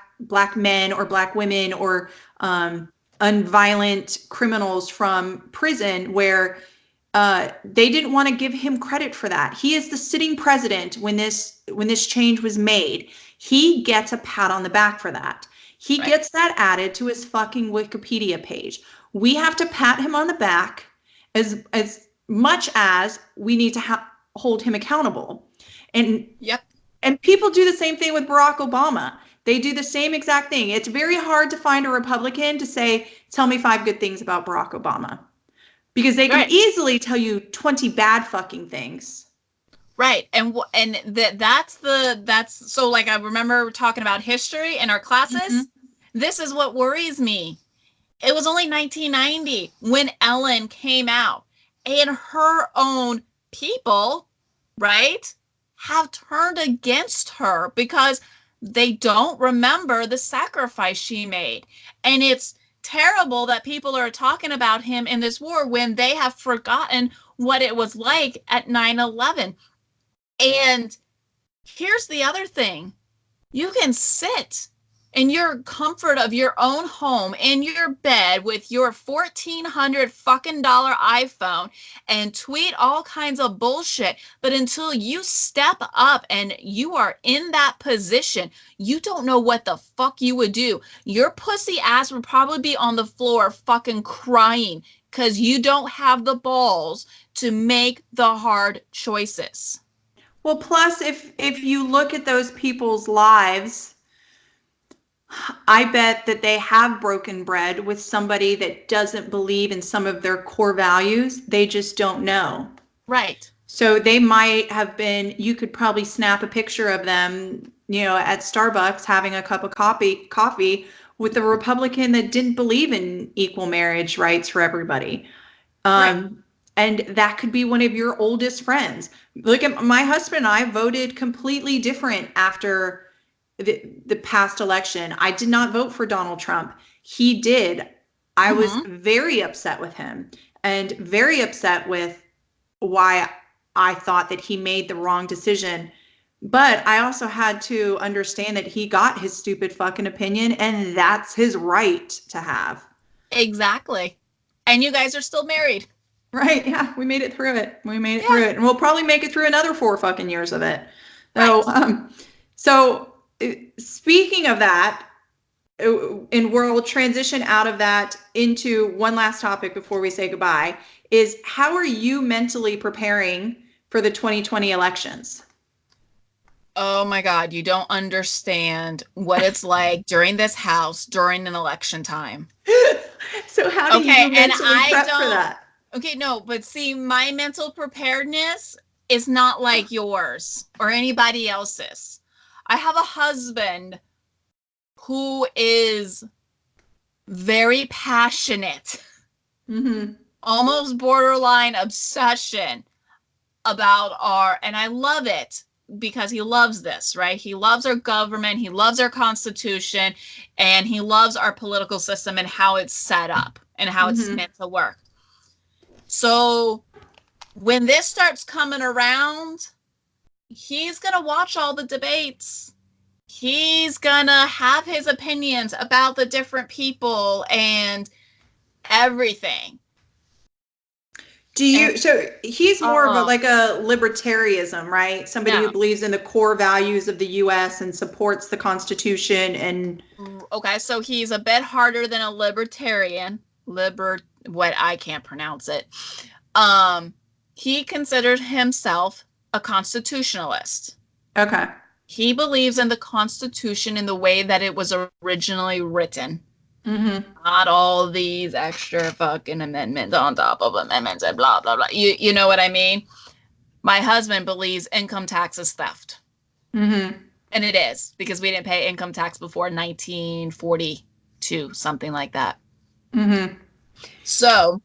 men or black women or unviolent criminals from prison, where they didn't want to give him credit for that. He is the sitting president when this change was made. He gets a pat on the back for that. He gets that added to his fucking Wikipedia page. We have to pat him on the back as much as we need to hold him accountable. And Yep. And people do the same thing with Barack Obama. They do the same exact thing. It's very hard to find a Republican to say, tell me 5 good things about Barack Obama. Because they can easily tell you 20 bad fucking things. Right. And that's so, like, I remember talking about history in our classes. Mm-hmm. This is what worries me. It was only 1990 when Ellen came out, and her own people, right, have turned against her because they don't remember the sacrifice she made. And it's terrible that people are talking about him in this war when they have forgotten what it was like at 9/11. And here's the other thing. You can sit in your comfort of your own home in your bed with your $1,400 fucking iPhone and tweet all kinds of bullshit. But until you step up and you are in that position, you don't know what the fuck you would do. Your pussy ass would probably be on the floor fucking crying because you don't have the balls to make the hard choices. Well, plus if you look at those people's lives, I bet that they have broken bread with somebody that doesn't believe in some of their core values. They just don't know. Right. So they might have been, you could probably snap a picture of them, at Starbucks having a cup of coffee with a Republican that didn't believe in equal marriage rights for everybody. Right. And that could be one of your oldest friends. Look at my husband and I voted completely different after the past election. I did not vote for Donald Trump. He did. I was very upset with him and very upset with why I thought that he made the wrong decision. But I also had to understand that he got his stupid fucking opinion, and that's his right to have. Exactly. And you guys are still married. Right. Yeah. We made it through it. Through it. And we'll probably make it through another 4 fucking years of it. So, right. So speaking of that, and we'll transition out of that into one last topic before we say goodbye, is how are you mentally preparing for the 2020 elections? Oh my God, you don't understand what it's like during this house during an election time. So how do you mentally prep for that? Okay, no, but see, my mental preparedness is not like yours or anybody else's. I have a husband who is very passionate, almost borderline obsession about and I love it because he loves this, right? He loves our government, he loves our constitution, and he loves our political system and how it's set up and how it's meant to work. So when this starts coming around, he's going to watch all the debates. He's going to have his opinions about the different people and everything. So he's more of like a libertarianism, right? Somebody who believes in the core values of the U.S. and supports the Constitution and. Okay, so he's a bit harder than a libertarian. What I can't pronounce it. He considers himself a constitutionalist. Okay. He believes in the Constitution in the way that it was originally written. Not all these extra fucking amendments on top of amendments and blah, blah, blah. You know what I mean? My husband believes income tax is theft. And it is, because we didn't pay income tax before 1942, something like that. So,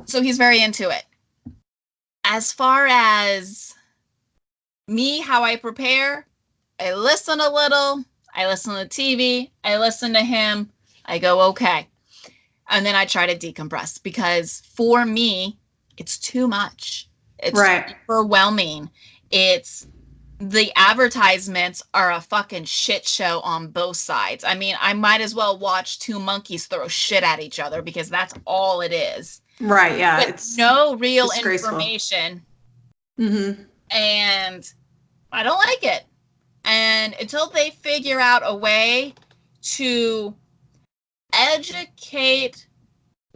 so he's very into it. As far as me, how I prepare, I listen a little. I listen to TV, I listen to him, I go, okay. And then I try to decompress because for me, it's too much. It's overwhelming. The advertisements are a fucking shit show on both sides. I mean, I might as well watch 2 monkeys throw shit at each other because that's all it is. Right, yeah. With it's no real information. And I don't like it. And until they figure out a way to educate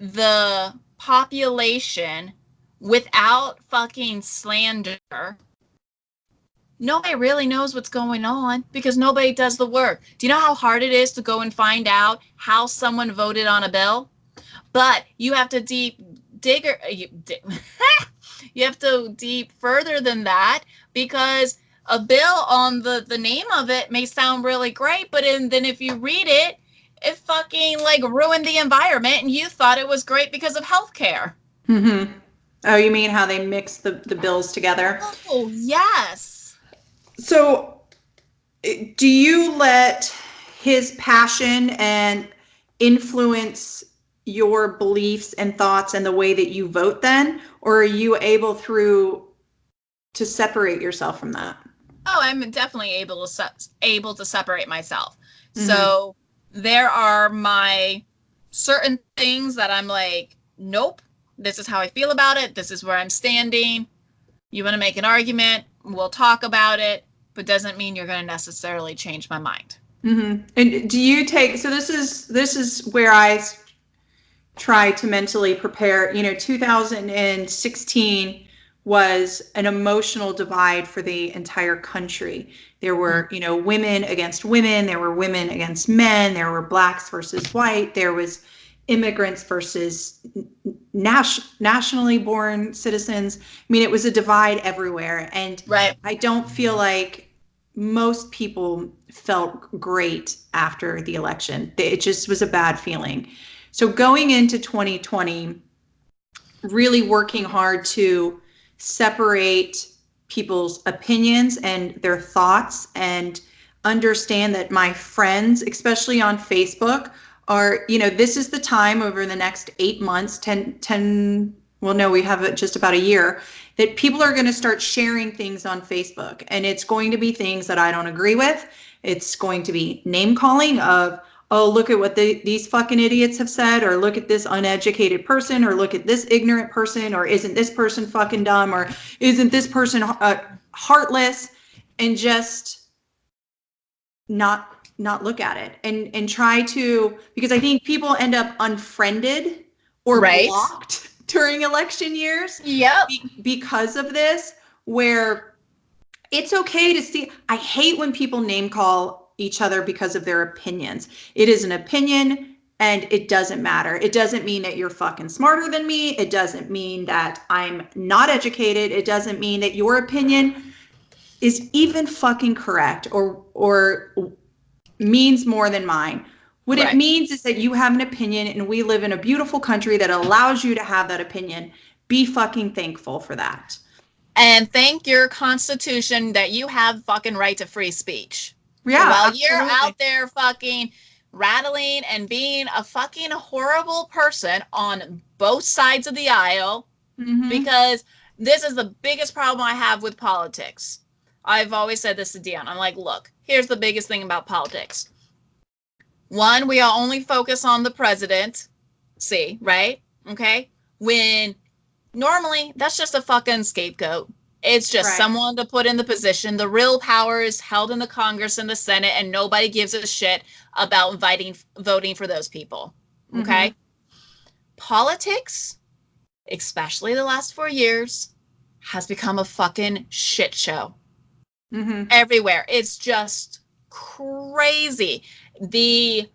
the population without fucking slander, nobody really knows what's going on because nobody does the work. Do you know how hard it is to go and find out how someone voted on a bill? But you have to you have to deep further than that, because a bill on the name of it may sound really great, but then if you read it, it fucking like ruined the environment and you thought it was great because of healthcare. Mm-hmm. Oh, you mean how they mix the bills together? Oh, yes. So do you let his passion and influence your beliefs and thoughts and the way that you vote then? Or are you able to separate yourself from that? Oh, I'm definitely able to separate myself. Mm-hmm. So there are my certain things that I'm like, nope, this is how I feel about it. This is where I'm standing. You want to make an argument, we'll talk about it, but doesn't mean you're going to necessarily change my mind. Mm-hmm. And do you take, so this is where I try to mentally prepare. 2016 was an emotional divide for the entire country. There were, women against women, there were women against men, there were blacks versus white, there was immigrants versus nationally born citizens. I mean, it was a divide everywhere. And right. I don't feel like most people felt great after the election. It just was a bad feeling. So going into 2020, really working hard to separate people's opinions and their thoughts and understand that my friends, especially on Facebook, are, this is the time over the next 8 months, 10, well, no, we have it just about a year, that people are going to start sharing things on Facebook. And it's going to be things that I don't agree with. It's going to be name calling of, oh, look at what these fucking idiots have said, or look at this uneducated person, or look at this ignorant person, or isn't this person fucking dumb, or isn't this person heartless, and just not look at it and try to, because I think people end up unfriended or right. blocked during election years. Yep. Because of this, where it's okay to see. I hate when people name call each other because of their opinions. It is an opinion and it doesn't matter. It doesn't mean that you're fucking smarter than me. It doesn't mean that I'm not educated. It doesn't mean that your opinion is even fucking correct or means more than mine. What right. It means is that you have an opinion and we live in a beautiful country that allows you to have that opinion. Be fucking thankful for that. And thank your Constitution that you have fucking right to free speech. Yeah. So while absolutely. you're out there fucking rattling and being a fucking horrible person on both sides of the aisle, mm-hmm. because this is the biggest problem I have with politics. I've always said this to Dion. I'm like, look, here's the biggest thing about politics. One, we all only focus on the president. See, right? Okay? When normally that's just a fucking scapegoat. It's just right. someone to put in the position. The real power is held in the Congress and the Senate, and nobody gives a shit about voting for those people. Okay? Mm-hmm. Politics, especially the last 4 years, has become a fucking shit show. Mm-hmm. Everywhere. It's just crazy. I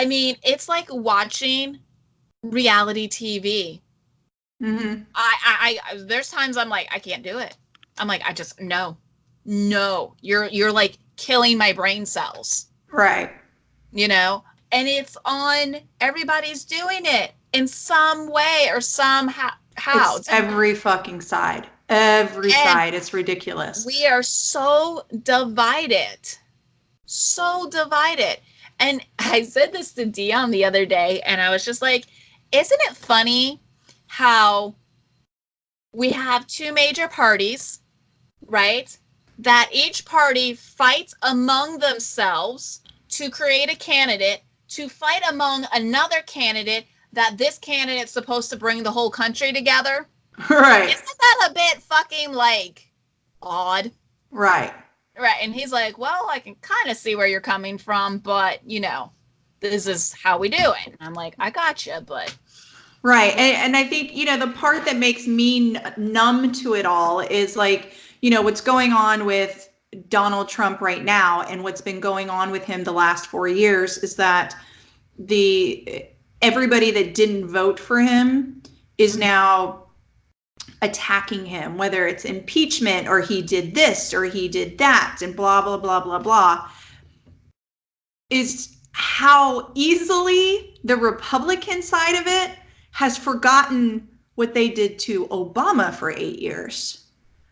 mean, it's like watching reality TV. Mm-hmm. I there's times I'm like, I can't do it. I'm like, I just, no, you're like killing my brain cells. Right. And it's on, everybody's doing it in some way or somehow. It's every fucking side. Every side. It's ridiculous. We are so divided. And I said this to Dion the other day, and I was just like, isn't it funny how we have two major parties, right? That each party fights among themselves to create a candidate, to fight among another candidate, that this candidate's supposed to bring the whole country together. Right. Isn't that a bit fucking like odd? Right. Right. And he's like, well, I can kind of see where you're coming from, but this is how we do it. And I'm like, I gotcha, but. Right. And I think, the part that makes me numb to it all is like, what's going on with Donald Trump right now and what's been going on with him the last 4 years is that everybody that didn't vote for him is now attacking him, whether it's impeachment or he did this or he did that and blah, blah, blah, blah, blah, is how easily the Republican side of it has forgotten what they did to Obama for 8 years.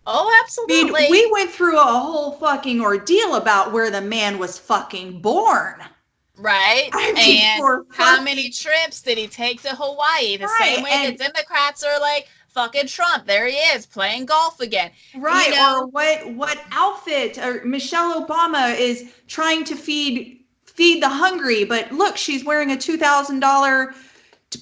Oh, absolutely. I mean, we went through a whole fucking ordeal about where the man was fucking born. Right. I mean, and how many trips did he take to Hawaii? The same way the Democrats are like, fucking Trump, there he is playing golf again. Right. Or what outfit or Michelle Obama is trying to feed the hungry, but look, she's wearing a $2,000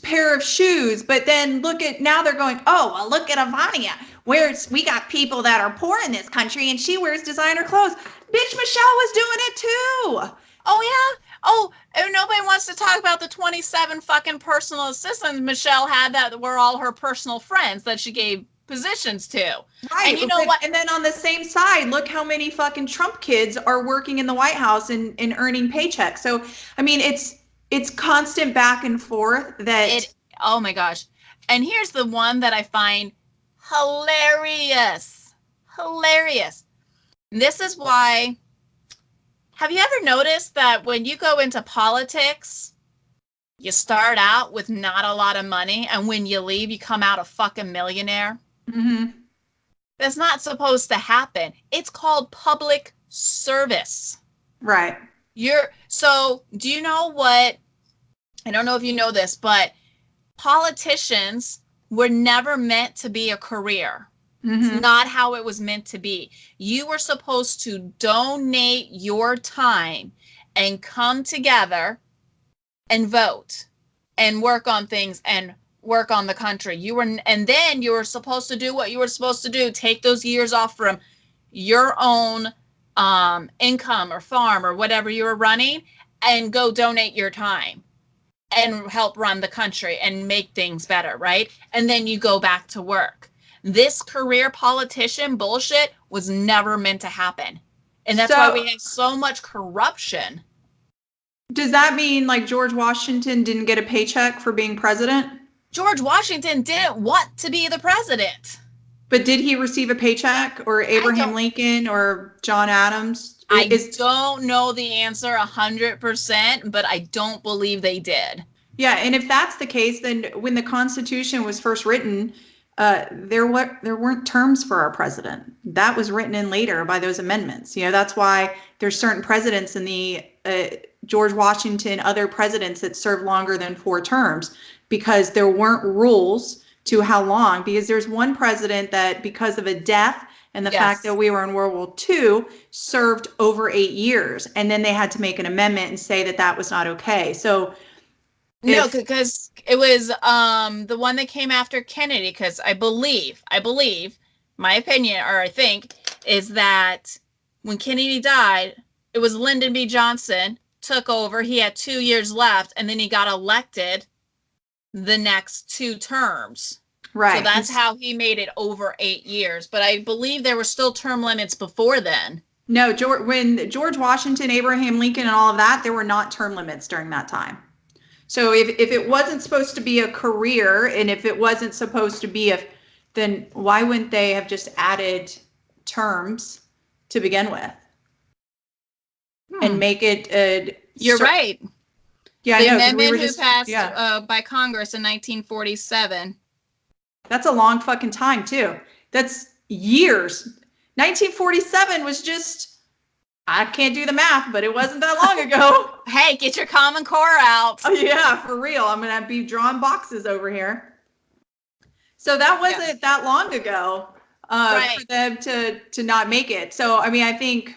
pair of shoes. But then now they're going, oh, well, look at Ivania. We got people that are poor in this country and she wears designer clothes. Bitch, Michelle was doing it too. Oh, yeah. Oh, and nobody wants to talk about the 27 fucking personal assistants Michelle had that were all her personal friends that she gave positions to. Right. And you know what? And then on the same side, look how many fucking Trump kids are working in the White House and earning paychecks. So, I mean, it's constant back and forth oh my gosh. And here's the one that I find hilarious. Hilarious. This is why. Have you ever noticed that when you go into politics, you start out with not a lot of money, and when you leave, you come out a fucking millionaire? Mm-hmm. That's not supposed to happen. It's called public service. Right. So do you know what? I don't know if you know this, but politicians were never meant to be a career. Mm-hmm. It's not how it was meant to be. You were supposed to donate your time and come together and vote and work on things and work on the country. And then you were supposed to do what you were supposed to do. Take those years off from your own income or farm or whatever you were running and go donate your time and help run the country and make things better, right? And then you go back to work. This career politician bullshit was never meant to happen. And that's why we have so much corruption. Does that mean like George Washington didn't get a paycheck for being president? George Washington didn't want to be the president. But did he receive a paycheck, or Abraham Lincoln or John Adams? I don't know the answer 100%, but I don't believe they did. Yeah, and if that's the case, then when the Constitution was first written, there weren't terms for our president. That was written in later by those amendments. That's why there's certain presidents in the George Washington, other presidents that served longer than 4 terms, because there weren't rules to how long. Because there's one president that, because of a death and the fact that we were in World War II, served over 8 years, and then they had to make an amendment and say that was not okay. So. No, because it was the one that came after Kennedy, because I believe, my opinion, or I think, is that when Kennedy died, it was Lyndon B. Johnson took over. He had 2 years left, and then he got elected the next 2 terms. Right. So that's how he made it over 8 years. But I believe there were still term limits before then. No, when George Washington, Abraham Lincoln, and all of that, there were not term limits during that time. So if it wasn't supposed to be a career, and if it wasn't supposed to be then why wouldn't they have just added terms to begin with and make it? You're right. Yeah, the amendment was passed by Congress in 1947. That's a long fucking time too. That's years. 1947 was just. I can't do the math, but it wasn't that long ago. Hey, get your Common Core out. Oh, yeah, for real. I'm going to be drawing boxes over here. So that wasn't that long ago for them to not make it. So, I mean, I think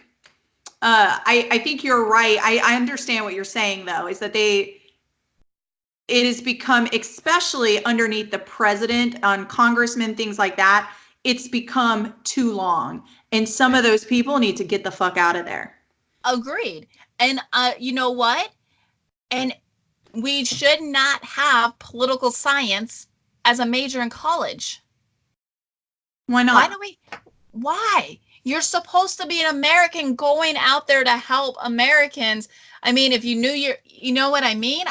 I think you're right. I understand what you're saying, though, is that it has become, especially underneath the president, on congressmen, things like that, it's become too long. And some of those people need to get the fuck out of there. Agreed. And you know what? And we should not have political science as a major in college. Why not? Why do we? Why? You're supposed to be an American going out there to help Americans. I mean, if you knew you know what I mean?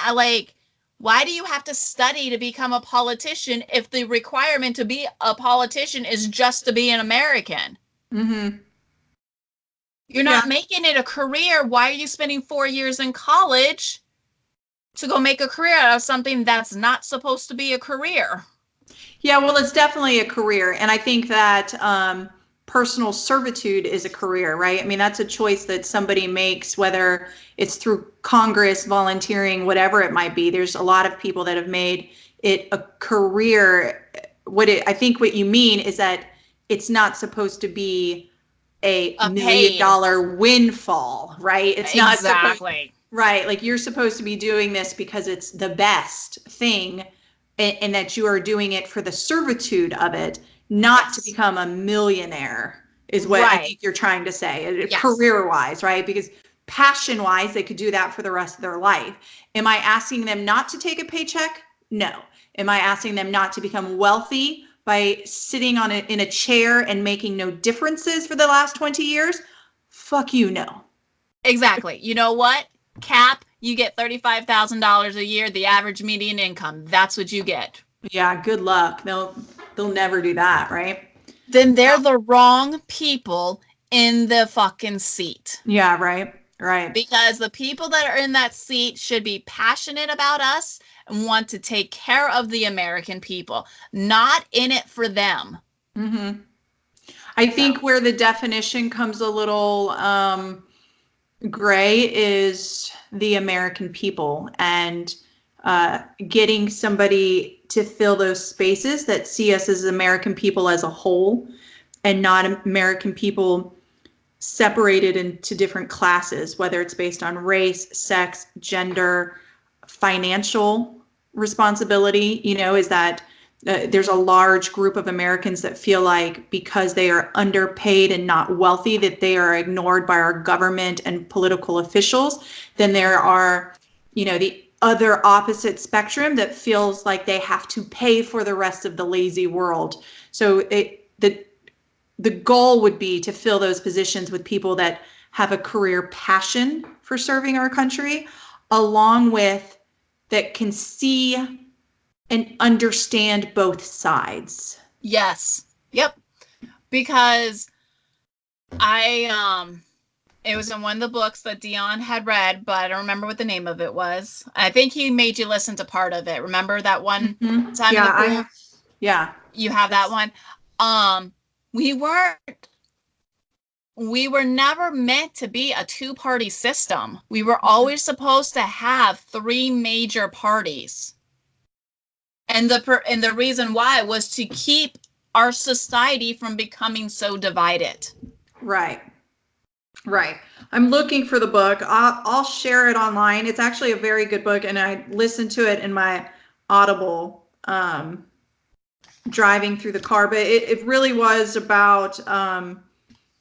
Why do you have to study to become a politician if the requirement to be a politician is just to be an American? Mm-hmm. You're not making it a career. Why are you spending 4 years in college to go make a career out of something that's not supposed to be a career? Yeah, well, it's definitely a career. And I think that personal servitude is a career, right? I mean, that's a choice that somebody makes, whether it's through Congress, volunteering, whatever it might be. There's a lot of people that have made it a career. I think what you mean is that it's not supposed to be a $1 million windfall, right? It's not exactly right. Like, you're supposed to be doing this because it's the best thing, and that you are doing it for the servitude of it, not to become a millionaire, is what I think you're trying to say, career-wise, right? Because passion-wise, they could do that for the rest of their life. Am I asking them not to take a paycheck? No. Am I asking them not to become wealthy by sitting in a chair and making no differences for the last 20 years? Fuck you, no. Exactly. You know what? Cap, you get $35,000 a year, the average median income. That's what you get. Yeah, good luck. They'll never do that, right? Then they're the wrong people in the fucking seat. Yeah, right. Right. Because the people that are in that seat should be passionate about us and want to take care of the American people, not in it for them. Mm-hmm. I think where the definition comes a little gray is the American people, and getting somebody to fill those spaces that see us as American people as a whole, and not American people separated into different classes, whether it's based on race, sex, gender, financial responsibility. Is that there's a large group of Americans that feel like because they are underpaid and not wealthy, that they are ignored by our government and political officials. Then there are, the other opposite spectrum that feels like they have to pay for the rest of the lazy world. So the goal would be to fill those positions with people that have a career passion for serving our country, along with that can see and understand both sides. Yes. Yep. Because it was in one of the books that Dion had read, but I don't remember what the name of it was. I think he made you listen to part of it. Remember that one time in the pool? Yeah. You have that one. We were never meant to be a two-party system. We were always supposed to have 3 major parties. And the reason why was to keep our society from becoming so divided. Right. I'm looking for the book. I'll share it online. It's actually a very good book, and I listened to it in my Audible driving through the car. But it really was about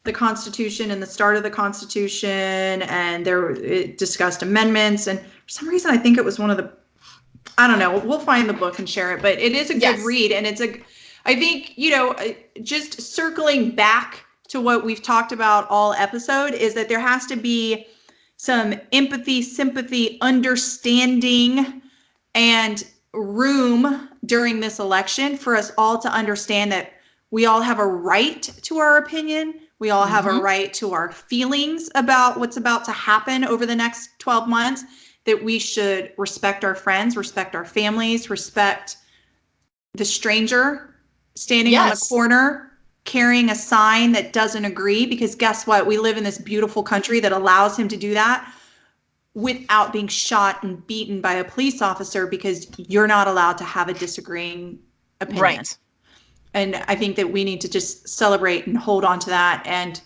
the Constitution and the start of the Constitution, and it discussed amendments. And for some reason, I think it was one of the, I don't know. We'll find the book and share it. But it is a good read, and I think, just circling back to what we've talked about all episode, is that there has to be some empathy, sympathy, understanding, and room during this election for us all to understand that we all have a right to our opinion. We all have a right to our feelings about what's about to happen over the next 12 months, that we should respect our friends, respect our families, respect the stranger standing on the corner carrying a sign that doesn't agree, because guess what? We live in this beautiful country that allows him to do that without being shot and beaten by a police officer, because you're not allowed to have a disagreeing opinion. Right. And I think that we need to just celebrate and hold on to that and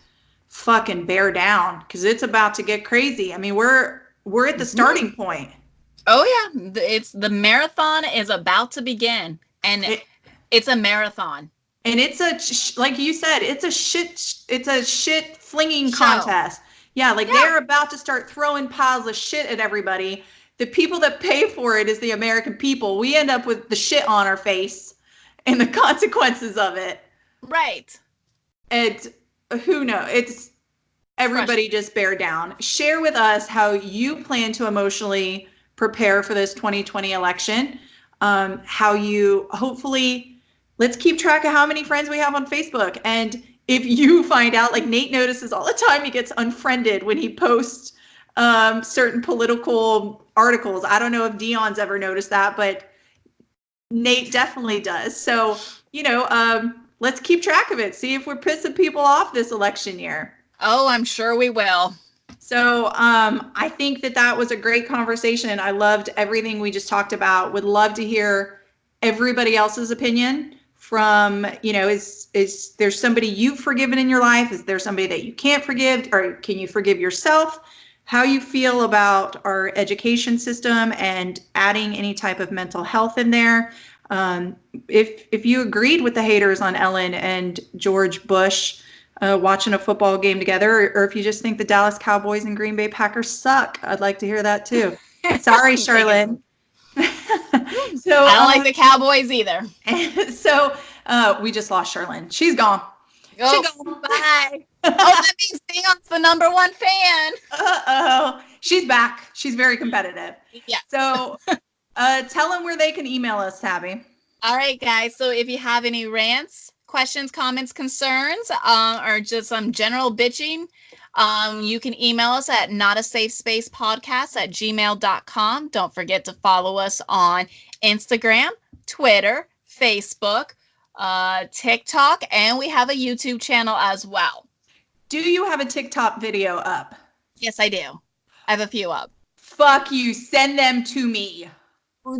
fucking bear down, because it's about to get crazy. I mean, we're at the starting point. Oh yeah, the marathon is about to begin, and it's a marathon. And it's like you said, it's a shit flinging contest. Yeah, they're about to start throwing piles of shit at everybody the people that pay for it is the American people. We end up with the shit on our face and the consequences of it. Right. And who knows? It's everybody just bear down. Share with us how you plan to emotionally prepare for this 2020 election. How you hopefully, let's keep track of how many friends we have on Facebook. And if you find out, like Nate notices all the time, he gets unfriended when he posts certain political articles. I don't know if Dion's ever noticed that, but Nate definitely does. So, let's keep track of it. See if we're pissing people off this election year. Oh, I'm sure we will. So I think that was a great conversation. I loved everything we just talked about. Would love to hear everybody else's opinion from, is there somebody you've forgiven in your life? Is there somebody that you can't forgive? Or can you forgive yourself? How you feel about our education system and adding any type of mental health in there. If you agreed with the haters on Ellen and George Bush watching a football game together, or if you just think the Dallas Cowboys and Green Bay Packers suck, I'd like to hear that too. Sorry, Charlotte. So I don't like the Cowboys either. So we just lost Charlene. She's gone. Oh, She's gone. bye. Oh, that means Dion's the number one fan. Uh-oh. She's back. She's very competitive. Yeah. So tell them where they can email us, Tabby. All right, guys. So if you have any rants, questions, comments, concerns, or just some general bitching, you can email us at notasafespacepodcast@gmail.com. Don't forget to follow us on Instagram, Twitter, Facebook, TikTok, and we have a YouTube channel as well. Do you have a TikTok video up? Yes, I do. I have a few up. Fuck you. Send them to me.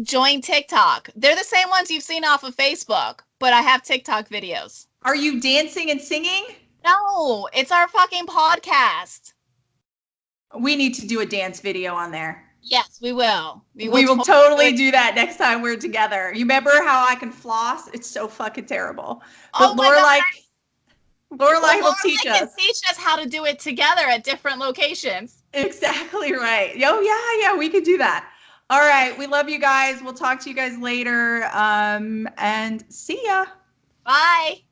Join TikTok. They're the same ones you've seen off of Facebook, but I have TikTok videos. Are you dancing and singing? No, it's our fucking podcast. We need to do a dance video on there. Yes, we will. We will totally do that next time we're together. You remember how I can floss? It's so fucking terrible. But Lorelai will teach us. Can teach us how to do it together at different locations. Exactly right. Oh, yeah, we could do that. All right. We love you guys. We'll talk to you guys later. And see ya. Bye.